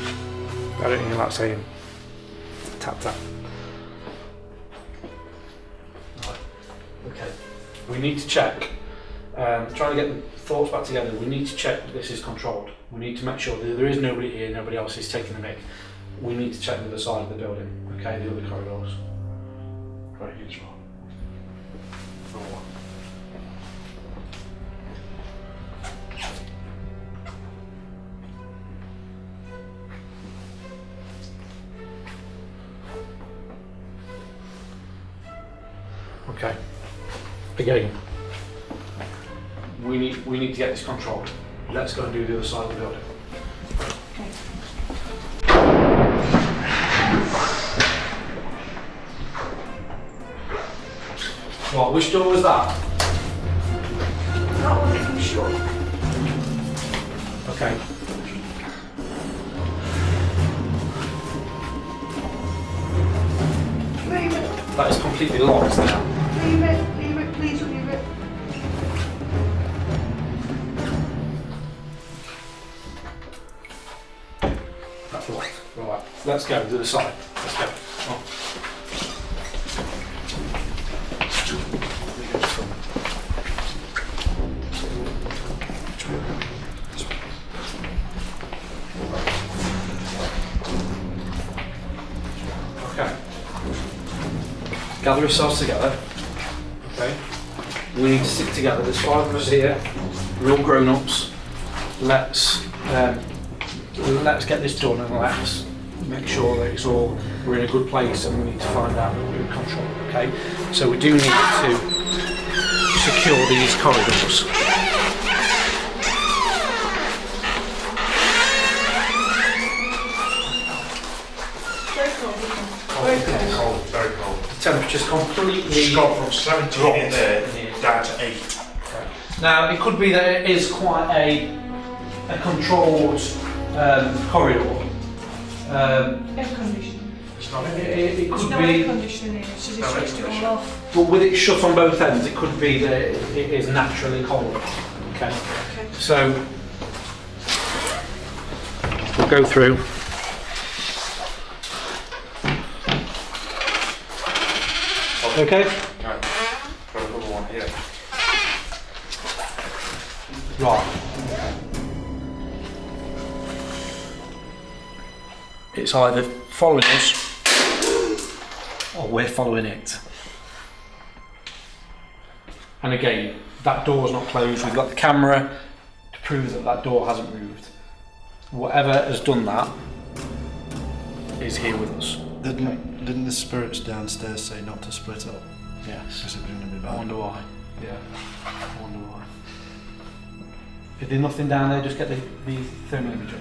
tap tap. Right. Okay. We need to check. Trying to get the thoughts back together. We need to check that this is controlled. We need to make sure that there is nobody here, nobody else is taking the mick. We need to check the other side of the building. Okay, the other corridors. Right, huge one. Okay. Again, we need to get this controlled. Let's go and do the other side of the building. What? Which door was that? That one, if you sure. Okay. Leave it. That is completely locked now. Leave it, please leave it. That's locked. Right. Let's go to the other side. Let's go. Oh. Okay. Gather yourselves together. Okay. We need to stick together. There's 5 of us here. We're all grown-ups. Let's get this done and let's make sure that we're in a good place, and we need to find out that we're in control. Okay. So we do need to secure these corridors. Cold, very cold. The temperature's completely... It's gone from 17 in there down to 8. Okay. Now, it could be that it is quite a controlled corridor. Air conditioning. It could There's no be, air conditioning here, so they switched it all off. but with it shut on both ends, it could be that it is naturally cold. Okay. So we'll go through. Okay. Right. It's either following us or we're following it. And again, that door's not closed. We've got the camera to prove that that door hasn't moved. Whatever has done that is here with us. Didn't the spirits downstairs say not to split up? Yes. Because it was going to be bad. I wonder why. Yeah. I wonder why. If there's nothing down there, just get the thermal imager.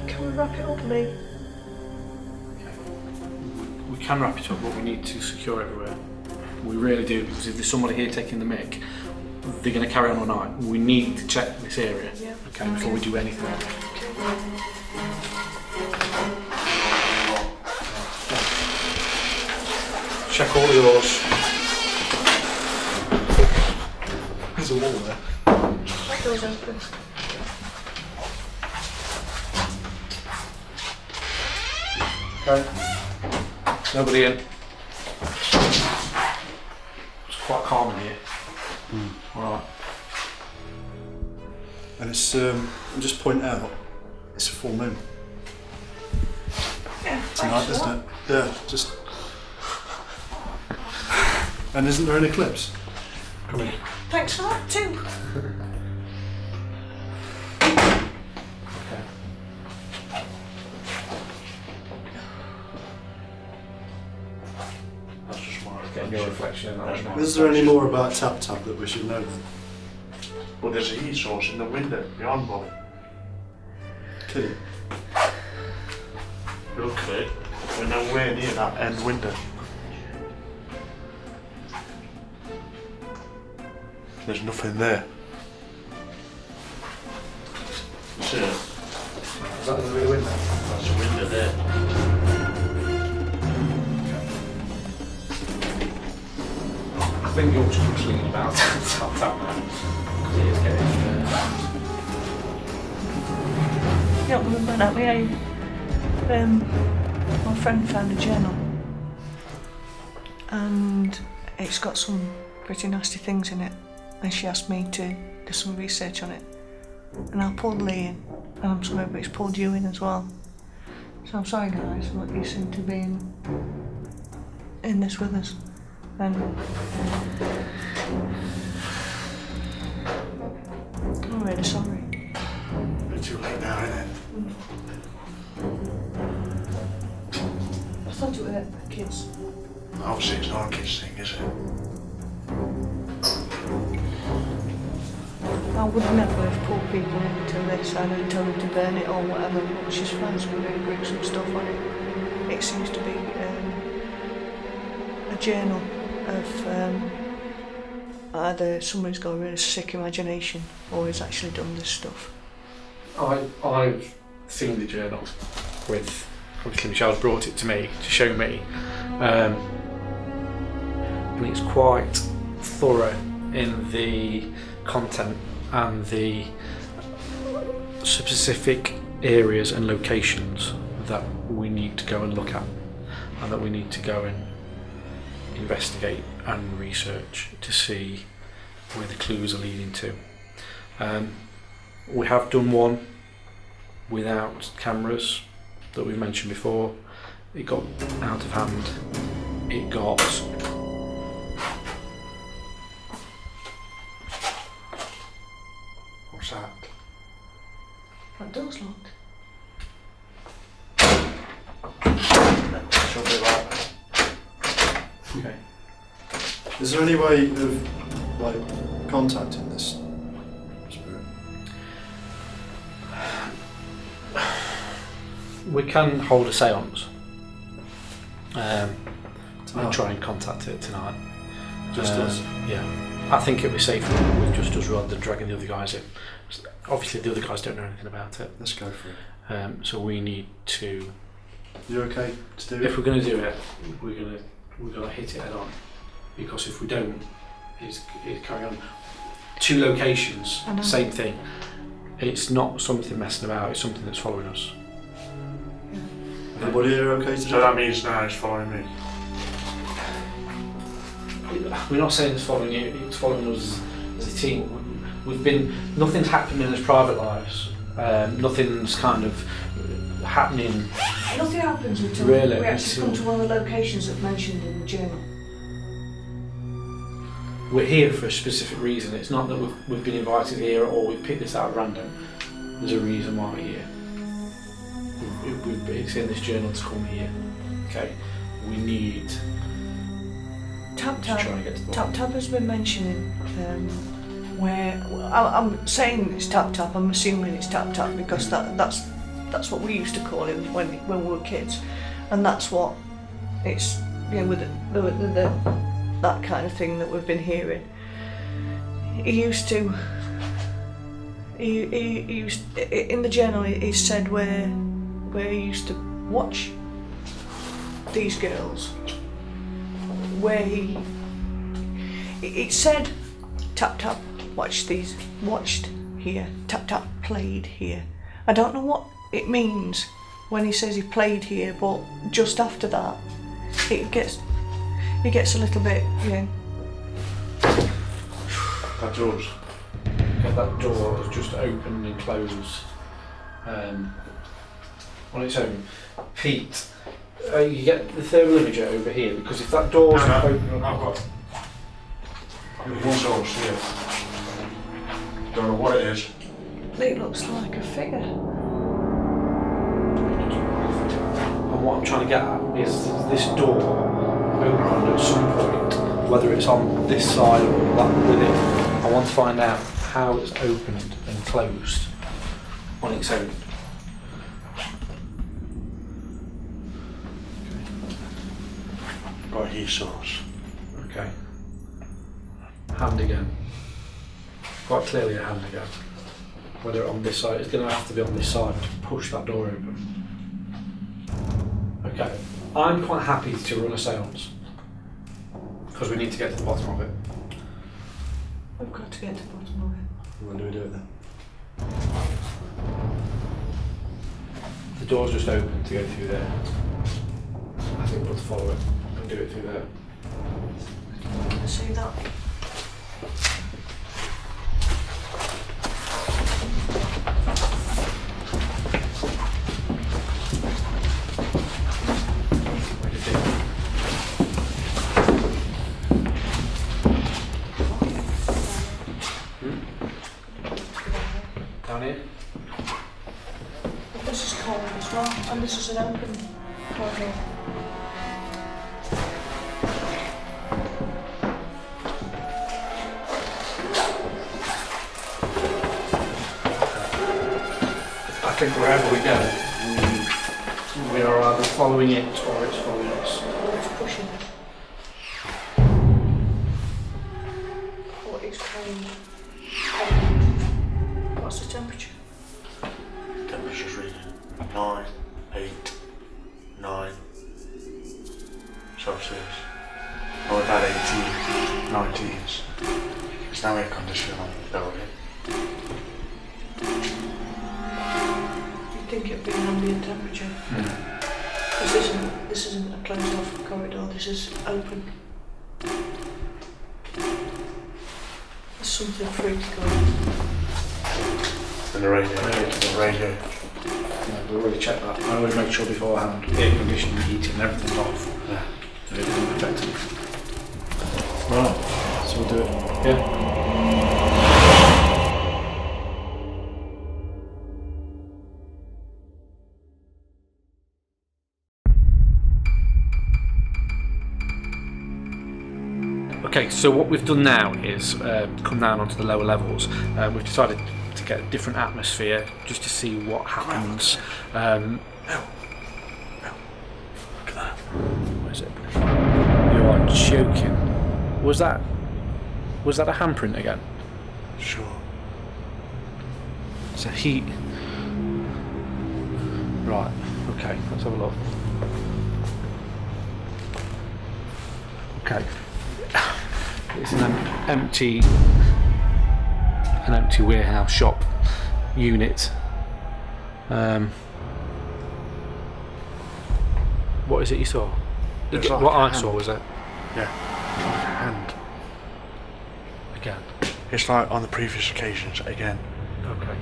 Can we wrap it up, Lee? We can wrap it up, but we need to secure everywhere. We really do, because if there's somebody here taking the mic, they're going to carry on all night. We need to check this area, okay, before we do anything else. Check all yours. There's a wall there. That door's open. Okay. Nobody in. It's quite calm in here. Alright. And it's, I'll just point out, it's a full moon. Yeah, Tonight, isn't it? Yeah, just. And isn't there an eclipse? Come in. Thanks for that too. Getting your reflection in that. Is there any more about Tap Tap that we should know then? Well, there's a heat source in the window beyond Bobby. Could it? Look at it. We're nowhere near that end window. There's nothing there. See it? Is that the rear window? That's a window there. I think you're just complaining about Tap Tap now. Because it is getting. Yeah, we went out my my friend found a journal and it's got some pretty nasty things in it, and she asked me to do some research on it, and I pulled Lee in, and I'm sorry but it's pulled you in as well, so I'm sorry guys but you seem to be in this with us, and I'm really sorry. It's too late now, isn't it? I thought it were kids. Obviously it's not a kid's thing, is it? I would never have pulled people into this. I didn't tell them to burn it or whatever, but she's fast with me bring some stuff on it. It seems to be a journal of either somebody's got a really sick imagination or has actually done this stuff. I've seen the journal with, obviously Michelle's brought it to me to show me, and it's quite thorough in the content and the specific areas and locations that we need to go and look at, and that we need to go and investigate and research to see where the clues are leading to. We have done one without cameras that we've mentioned before. It got out of hand. It got What's that? That door's locked. shall be like. Okay. Is there any way of like contacting this spirit? We can hold a seance and Tonight? try and contact it tonight. Just us? Yeah. I think it'd be safer with just us rather than dragging the other guys in. Obviously, the other guys don't know anything about it. Let's go for it. So we need to. You okay to do it? If we're going to do it, we're going to hit it head on, because if we don't, it's carry on. 2 locations, I know. same thing. It's not something messing about. It's something that's following us. Everybody here okay to do So that means now it's following me. We're not saying it's following you. It's following us as a team. We've been. Nothing's happening in his private lives. Nothing's kind of happening. Nothing happens until Really? we actually come to one of the locations that's mentioned in the journal. We're here for a specific reason. It's not that we've been invited here or we've picked this out at random. There's a reason why we're here. It's in this journal to come here. Okay, we need Tap to Tap. try and get to the Tap bottom. Tap has been mentioning where I'm saying it's Tap Tap. I'm assuming it's Tap Tap because that's what we used to call him when we were kids, and that's what it's with the that kind of thing that we've been hearing. He used to. He used in the journal. He said where he used to watch these girls. Where it said Tap Tap watched here, Tap Tap played here. I don't know what it means when he says he played here, but just after that it gets a little bit, That door's. Yeah, that door has just opened and closed on its own. Pete, you get the thermal imager over here, because if that door's open, I've got one source here. Don't know what it is. It looks like a figure. and what I'm trying to get at is this door opened at some point, whether it's on this side or that with it. I want to find out how it's opened and closed on its own. Right, he source. Okay. Hand again. Quite clearly a hand again. Whether on this side, it's going to have to be on this side to push that door open. Okay. I'm quite happy to run a seance because we need to get to the bottom of it. We've got to get to the bottom of it. When do we do it then? The door's just open to go through there. I think we'll follow it and do it through there. See that? Where do you think? Down here? This is cold as well, and this is an open corridor. I think wherever we go, we are either following it or it's following us. It's pushing it. What is cold? What's the temperature? Temperature's reading 9, 8, 9 Celsius. Or about 18, 19s. There's no air conditioning on the building. You'd think it'd be an ambient temperature. This isn't a closed off corridor, this is open. There's something freaky going on. And the radio. The radio. Yeah, we've already checked that. I always make sure beforehand, air conditioning, heating, everything's off. Yeah. So it doesn't affect it. Right, so we'll do it. Yeah. Okay, so what we've done now is come down onto the lower levels. We've decided to get a different atmosphere just to see what happens. Look at that. What is it? You are joking. Was that a handprint again? Sure. It's a heat. Right, okay, let's have a look. Okay. It's an empty warehouse shop unit. What is it you saw? It's like What a I hand. saw was it? Yeah. Like a hand. Again. It's like on the previous occasions again. Okay.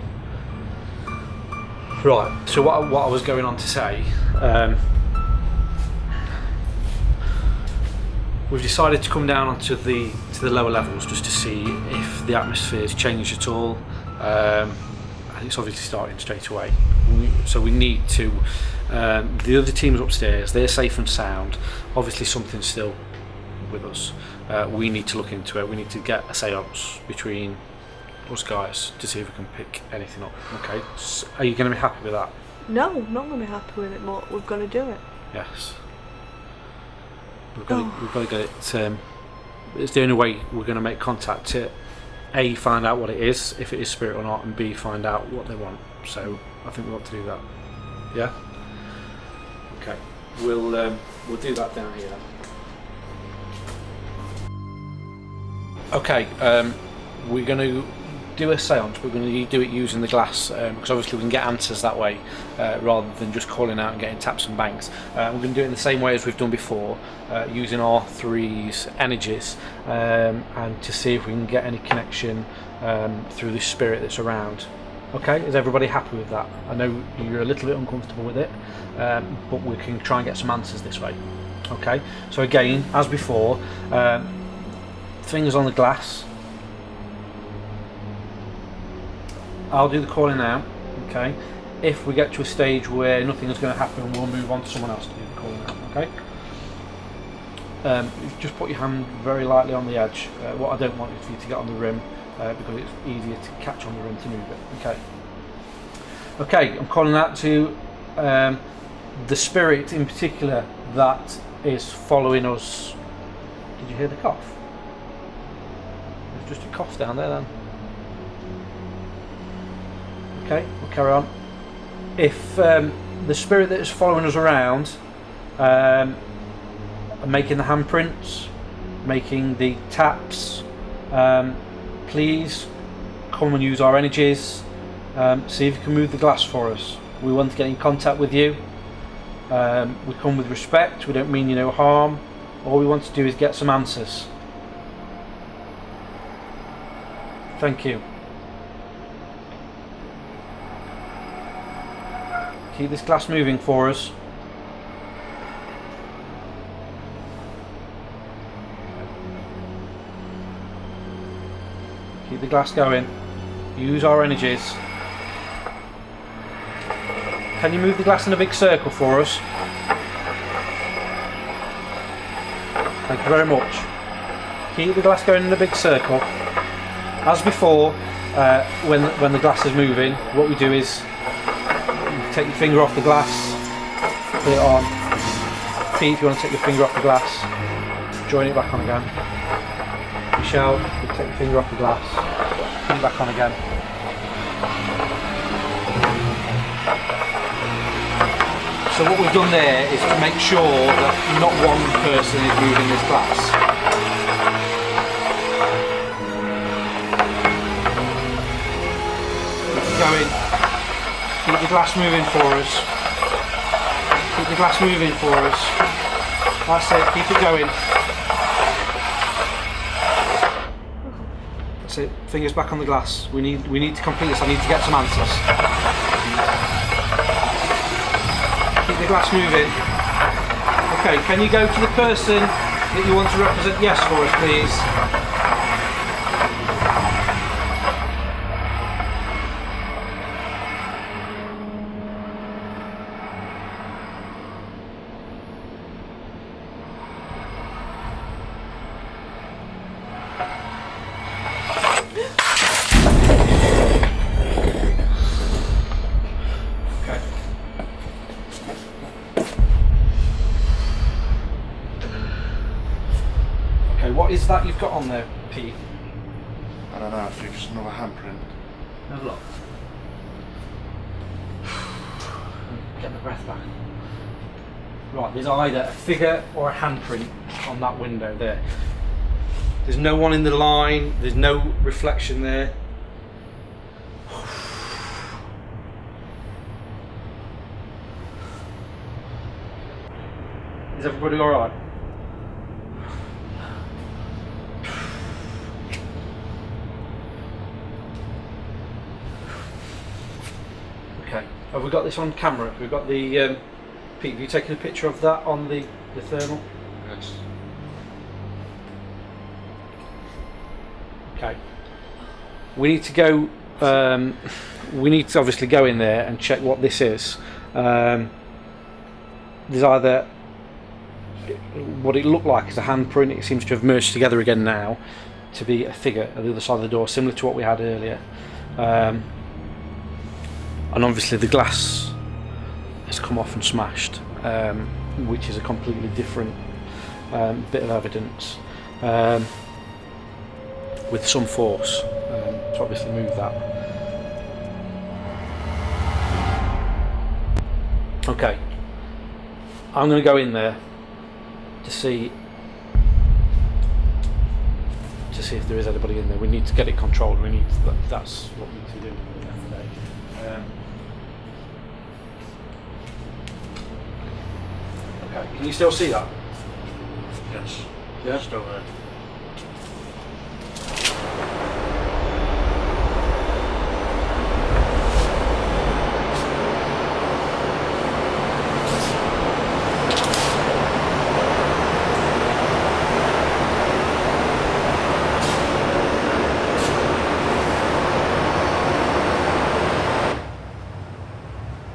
Right. So what I was going on to say, we've decided to come down onto the lower levels just to see if the atmosphere's changed at all. And it's obviously starting straight away. So we need to. The other team's upstairs. They're safe and sound. Obviously, something's still with us. We need to look into it. We need to get a séance between us guys to see if we can pick anything up. Okay. So are you going to be happy with that? No, I'm not going to be happy with it, but we're going to do it. Yes. We've got to get it. It's the only way we're going to make contact to A, find out what it is, if it is spirit or not, and B, find out what they want. So I think we want to do that. Yeah. Okay. We'll do that down here. Okay. We're going to do a séance. We're going to do it using the glass because obviously we can get answers that way rather than just calling out and getting taps and bangs. We're going to do it in the same way as we've done before, using R3's energies and to see if we can get any connection through this spirit that's around. Okay, is everybody happy with that? I know you're a little bit uncomfortable with it, but we can try and get some answers this way. Okay, so again, as before, fingers on the glass. I'll do the calling out, okay? If we get to a stage where nothing is going to happen, we'll move on to someone else to do the calling out, okay? Just put your hand very lightly on the edge. What I don't want is for you to get on the rim because it's easier to catch on the rim to move it, okay? Okay, I'm calling out to the spirit in particular that is following us. Did you hear the cough? There's just a cough down there then. Okay, we'll carry on. If the spirit that is following us around, making the handprints, making the taps, please come and use our energies. See if you can move the glass for us. We want to get in contact with you. We come with respect. We don't mean you no harm. All we want to do is get some answers. Thank you. Keep this glass moving for us. Keep the glass going. Use our energies. Can you move the glass in a big circle for us? Thank you very much. Keep the glass going in a big circle. As before, when the glass is moving, what we do is take your finger off the glass, put it on. Pete, if you want to take your finger off the glass, join it back on again. Michelle, you take your finger off the glass, put it back on again. So what we've done there is to make sure that not one person is moving this glass. Keep it going. Keep the glass moving for us. Keep the glass moving for us. That's it, keep it going. That's it, fingers back on the glass. We need to complete this, I need to get some answers. Keep the glass moving. Okay, can you go to the person that you want to represent yes for us, please? that you've got on there, Pete? I don't know, I think it's another handprint. Have a look. Get my breath back. Right, there's either a figure or a handprint on that window there. There's no one in the line, there's no reflection there. Is everybody alright? Okay, have we got this on camera? We've got the Pete, have you taken a picture of that on the thermal? Yes. Okay. We need to go. We need to obviously go in there and check what this is. There's either what it looked like as a handprint. It seems to have merged together again now to be a figure at the other side of the door, similar to what we had earlier. And obviously the glass has come off and smashed, which is a completely different bit of evidence. With some force to obviously move that. Okay, I'm going to go in there to see if there is anybody in there. We need to get it controlled. That's what we need to do today. Okay, can you still see that? Yes. Yeah. Still there.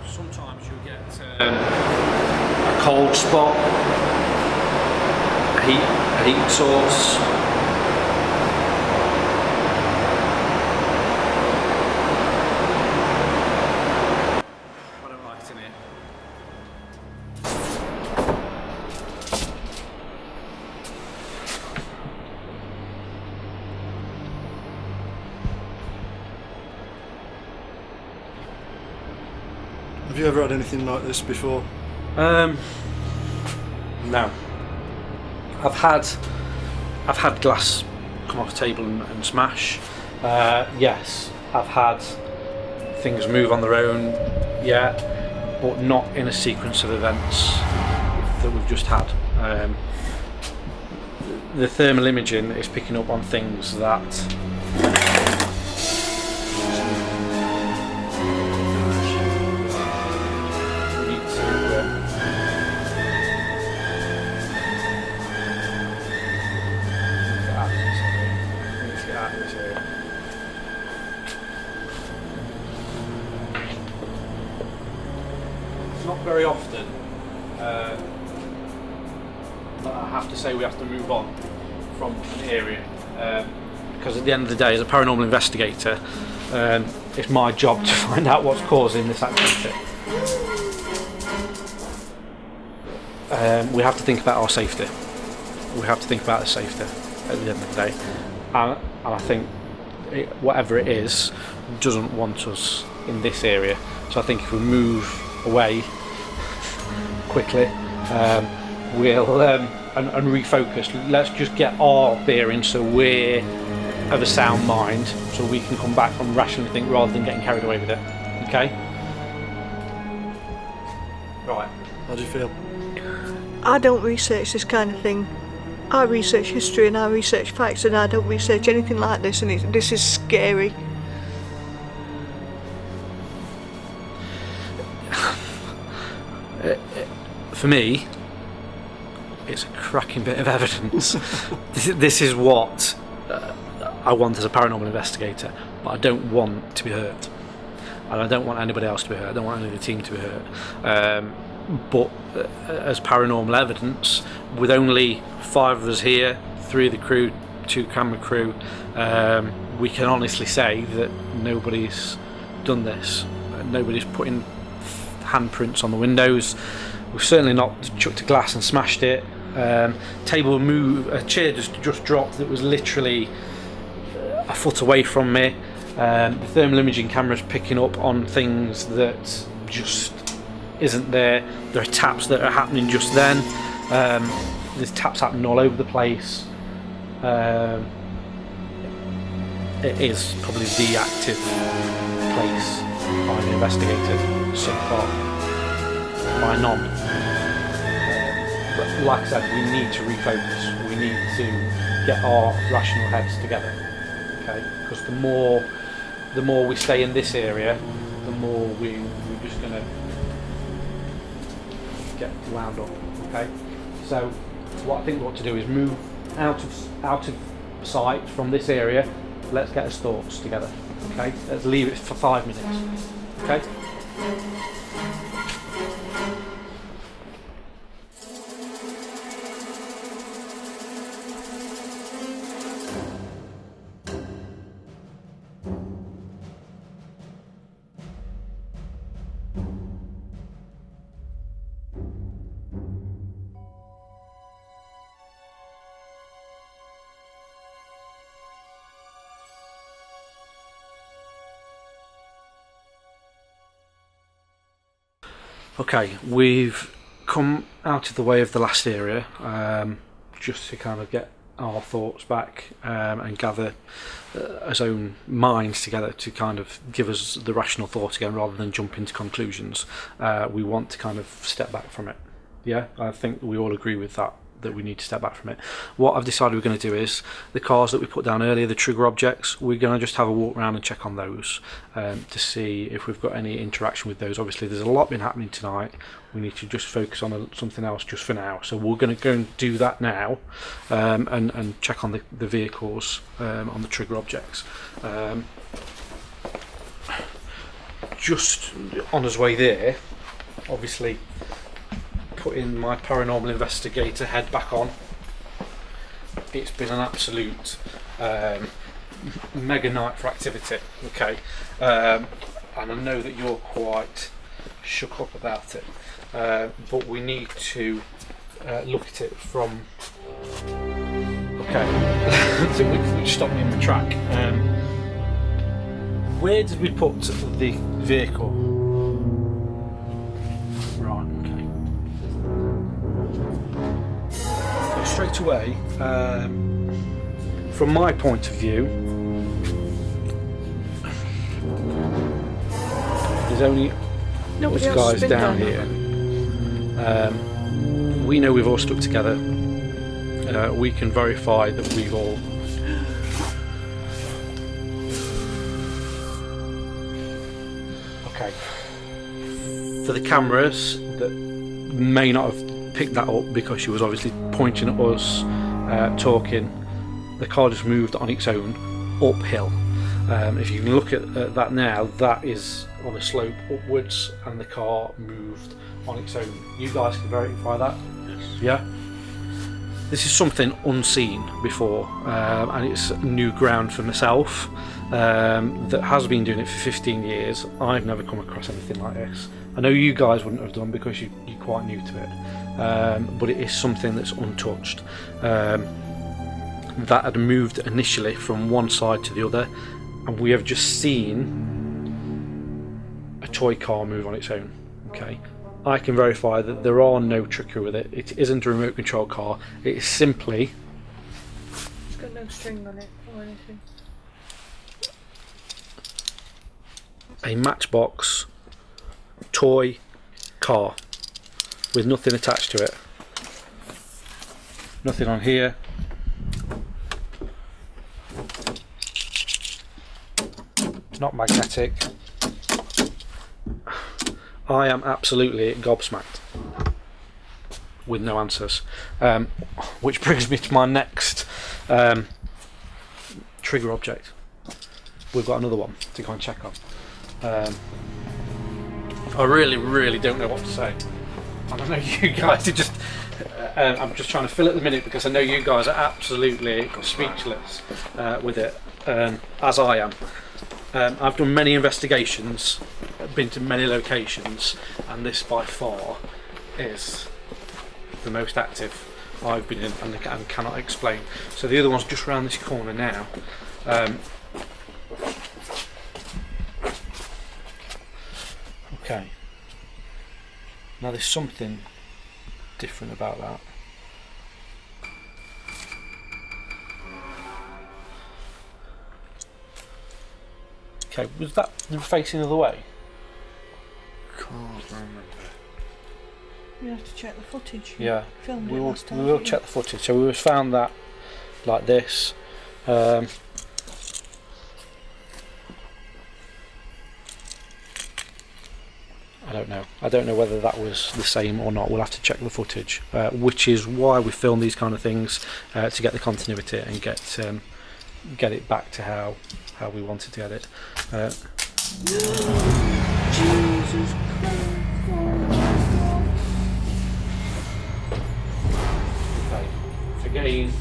Sometimes you'll get a cold spot, a heat source. I don't like it in here. Have you ever had anything like this before? No. I've had glass come off the table and smash. Yes, I've had things move on their own. Yeah, but not in a sequence of events that we've just had. The thermal imaging is picking up on things that we need to get out of this area. We need to get out of this area. It's not very often that I have to say we have to move on from an area, because at the end of the day, as a paranormal investigator, it's my job to find out what's causing this activity. We have to think about our safety. We have to think about the safety at the end of the day, and I think whatever it is doesn't want us in this area. So I think if we move away quickly, we'll and refocus. Let's just get our bearings so we're of a sound mind, so we can come back and rationally think rather than getting carried away with it. Okay? Right. How do you feel? I don't research this kind of thing. I research history and I research facts, and I don't research anything like this, and this is scary. For me, it's a cracking bit of evidence. This is what I want as a paranormal investigator, but I don't want to be hurt, and I don't want anybody else to be hurt. I don't want any of the team to be hurt. But as paranormal evidence, with only 5 of us here, 3 of the crew, 2 camera crew, we can honestly say that nobody's done this. Nobody's putting handprints on the windows. We've certainly not chucked a glass and smashed it. Table move, a chair just dropped that was literally a foot away from me. The thermal imaging camera's picking up on things that just isn't there. There are taps that are happening just then. There's taps happening all over the place. It is probably the active place I've investigated so far. By none. But like I said, we need to refocus. We need to get our rational heads together. Okay, because the more we stay in this area, the more we're just going to get wound up. Okay, so what I think we ought to do is move out of sight from this area. Let's get his thoughts together. Okay, let's leave it for 5 minutes. Okay. Okay, we've come out of the way of the last area, just to kind of get our thoughts back and gather our own minds together to kind of give us the rational thought again rather than jump into conclusions. We want to kind of step back from it. Yeah, I think we all agree with that we need to step back from it. What I've decided we're going to do is the cars that we put down earlier, the trigger objects, we're going to just have a walk around and check on those to see if we've got any interaction with those. Obviously there's a lot been happening tonight. We need to just focus on something else just for now, so we're going to go and do that now and check on the vehicles on the trigger objects. Just on his way there, obviously putting my paranormal investigator head back on. It's been an absolute mega night for activity. Okay, and I know that you're quite shook up about it, but we need to look at it from. Okay, we stopped me in the track. Where did we put the vehicle? Right. Straight away, from my point of view, there's only those guys down here. We know we've all stuck together. We can verify that we've all. Okay. For the cameras that may not have picked that up because she was obviously pointing at us, talking, the car just moved on its own uphill. If you can look at that now, that is on a slope upwards and the car moved on its own. You guys can verify that? Yes. Yeah? This is something unseen before, and it's new ground for myself that has been doing it for 15 years. I've never come across anything like this. I know you guys wouldn't have done because you're quite new to it, but it is something that's untouched. That had moved initially from one side to the other, and we have just seen a toy car move on its own. Okay, I can verify that there are no trickery with it. It isn't a remote control car. It is simply. It's got no string on it or anything. A Matchbox toy car with nothing attached to it. Nothing on here. Not magnetic. I am absolutely gobsmacked with no answers, which brings me to my next trigger object. We've got another one to go and check on. I really don't know what to say. I don't know, you guys are just I'm just trying to fill it the minute because I know you guys are absolutely speechless with it, as I am. I've done many investigations, been to many locations, and this by far is the most active I've been in and cannot explain. So the other one's just around this corner now. Okay. Now there's something different about that. Okay, was that facing the other way? Can't remember. You have to check the footage. You Yeah, filmed we it will. last time. We will didn't check the footage. So we found that like this. I don't know. I don't know whether that was the same or not. We'll have to check the footage, which is why we film these kind of things to get the continuity and get it back to how we wanted to get it. Jesus Okay. Again.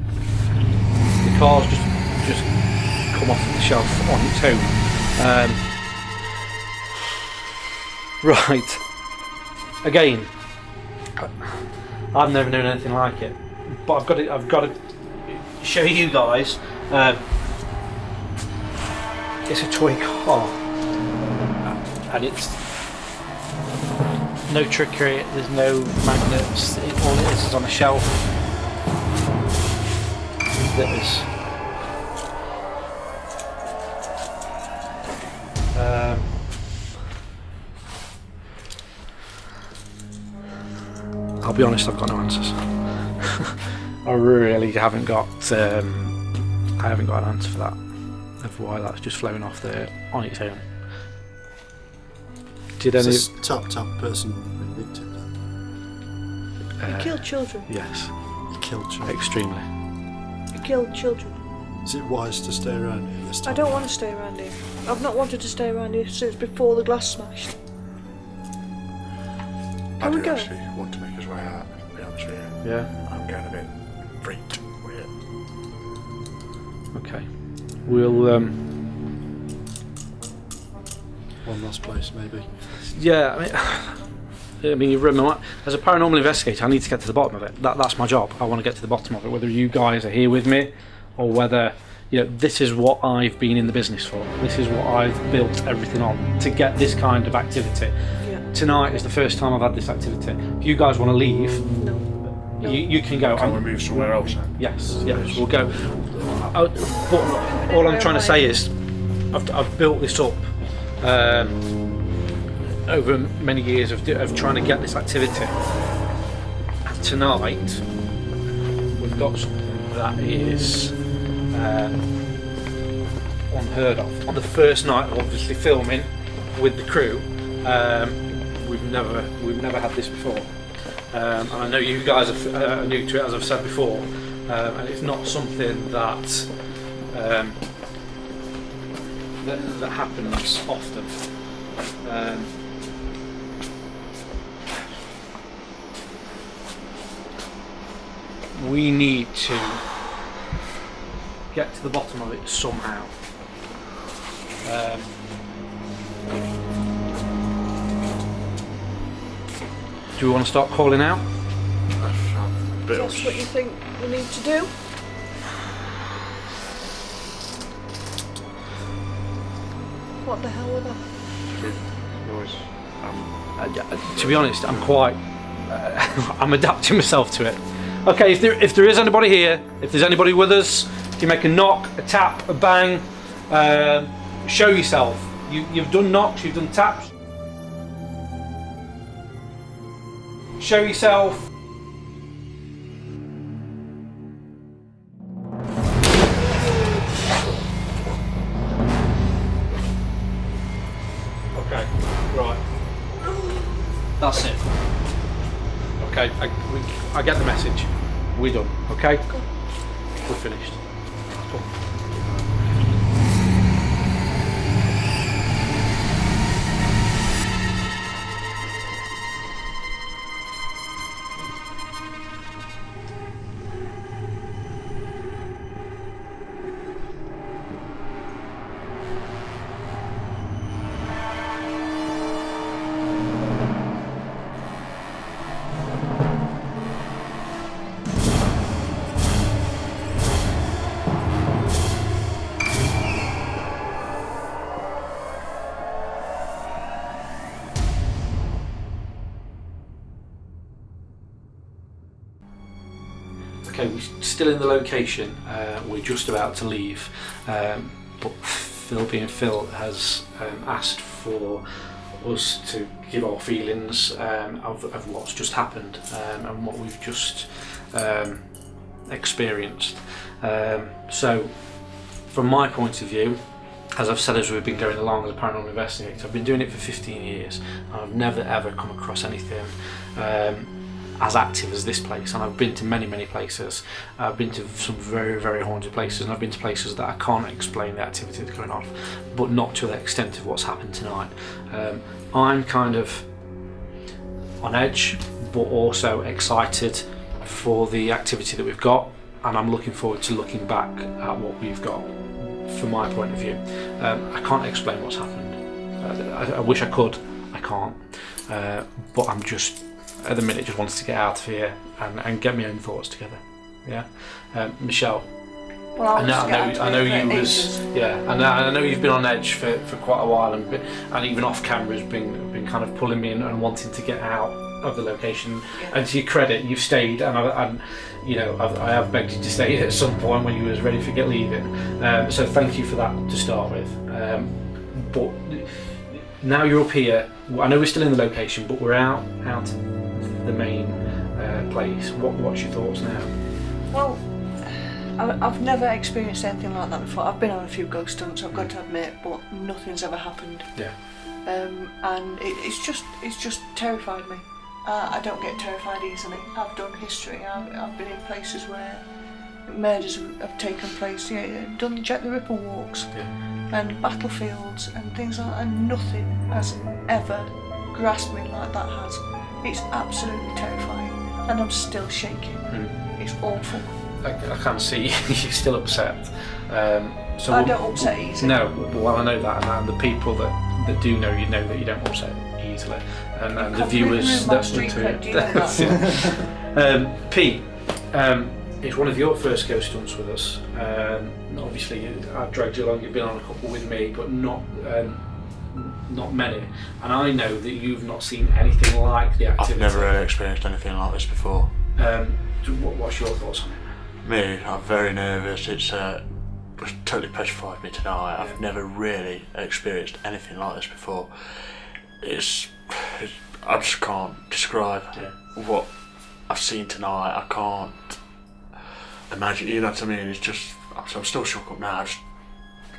The car's just come off the shelf on its own. Right. Again, I've never known anything like it, but I've got to show you guys. It's a toy car, and it's no trickery. There's no magnets. All it is on a shelf. There's I'll be honest, I've got no answers. I really haven't got. I haven't got an answer for that. Of why that's just flowing off there on its own. Did Is any? this top person convicted then? You killed children. Yes, You killed children. extremely. You killed children. Is it wise to stay around here this time? I don't want to stay around here. I've not wanted to stay around here since before the glass smashed. I Can we do go? actually want to make his way out, to be honest with you. Yeah. I'm getting a bit freaked with it. Okay. We'll. One last place, maybe. Yeah. I mean, you remember, as a paranormal investigator, I need to get to the bottom of it. That's my job. I want to get to the bottom of it. Whether you guys are here with me, or whether this is what I've been in the business for. This is what I've built everything on to get this kind of activity. Yeah. Tonight is the first time I've had this activity. If you guys want to leave, No. you can go. Can we move somewhere else then? Yes, we'll go. But all I'm trying to say is, I've built this up over many years of trying to get this activity. And tonight, we've got something that is unheard of. On the first night of obviously filming with the crew, we've never had this before. And I know you guys are new to it, as I've said before, and it's not something that that happens often. We need to get to the bottom of it somehow. Do we want to start calling out? That's what you think we need to do? What the hell was that? Noise. To be honest, I'm quite. I'm adapting myself to it. Okay, if there is anybody here, if there's anybody with us, if you make a knock, a tap, a bang, show yourself. You've done knocks, you've done taps. Show yourself. Okay, right. That's it. Okay, I get the message. We're done, okay? We're finished. Cool. we're still in the location. We're just about to leave, but Phil, being Phil, has asked for us to give our feelings of what's just happened and what we've just experienced. So, from my point of view, as I've said as we've been going along as a paranormal investigator, I've been doing it for 15 years and I've never ever come across anything as active as this place. And I've been to many places. I've been to some very haunted places, and I've been to places that I can't explain the activity that's going on, but not to the extent of what's happened tonight. I'm kind of on edge, but also excited for the activity that we've got, and I'm looking forward to looking back at what we've got. From my point of view, I can't explain what's happened. I wish I could. I can't. But I'm just, at the minute, just wants to get out of here and get my own thoughts together. Yeah, Michelle. Well, I know you've been on edge for quite a while, and even off camera has been kind of pulling me in and wanting to get out of the location. Yeah. And to your credit, you've stayed, and I have begged you to stay at some point when you was ready to get leaving. So thank you for that to start with. But now you're up here. I know we're still in the location, but we're out the main place. What's your thoughts now? Well, I've never experienced anything like that before. I've been on a few ghost hunts, I've got to admit, but nothing's ever happened. Yeah. And it's just terrified me. I don't get terrified easily. I've done history. I've been in places where murders have taken place. Done Jack the Ripper walks and battlefields and things like that. And nothing has ever grasped me like that has. It's absolutely terrifying, and I'm still shaking. It's awful. I can't see you're still upset. So I don't upset easily. No, well I know that, and the people that do know that you don't upset easily, and the viewers that street cred, do you know that? Pete, it's one of your first ghost hunts with us. Obviously, I've dragged you along. You've been on a couple with me, but not many. And I know that you've not seen anything like the activity. I've never really experienced anything like this before. What's your thoughts on it? Me, I'm very nervous. It's totally petrified me tonight. I've never really experienced anything like this before. I just can't describe what I've seen tonight. I can't imagine, you know what I mean? It's just, I'm still shook up now.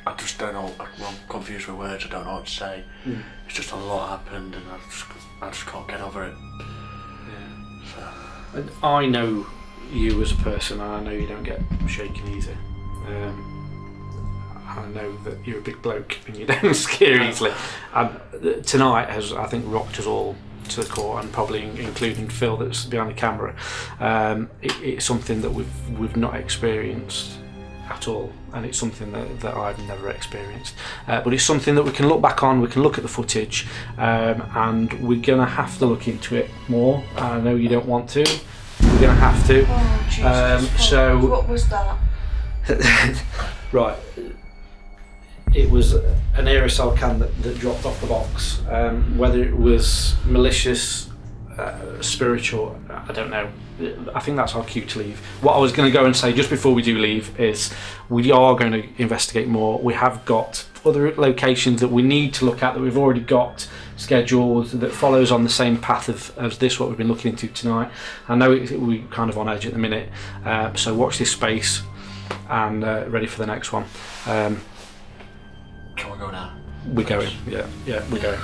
I just don't know, I'm confused with words, I don't know what to say. It's just a lot happened, and I just can't get over it. Yeah. So. And I know you as a person, and I know you don't get shaken easy. I know that you're a big bloke and you don't scare easily. And tonight has, I think, rocked us all to the core, and probably including Phil that's behind the camera. It's something that we've not experienced at all, and it's something that I've never experienced. But it's something that we can look back on, we can look at the footage, and we're going to have to look into it more. I know you don't want to, we're going to have to. Oh, Jesus. So what was that? Right. It was an aerosol can that dropped off the box. Whether it was malicious, spiritual, I don't know. I think that's our cue to leave. What I was going to go and say just before we do leave is we are going to investigate more. We have got other locations that we need to look at that we've already got scheduled that follows on the same path of this, what we've been looking into tonight. I know we're kind of on edge at the minute, so watch this space and ready for the next one. Can we go now? We're going, yeah, we're going.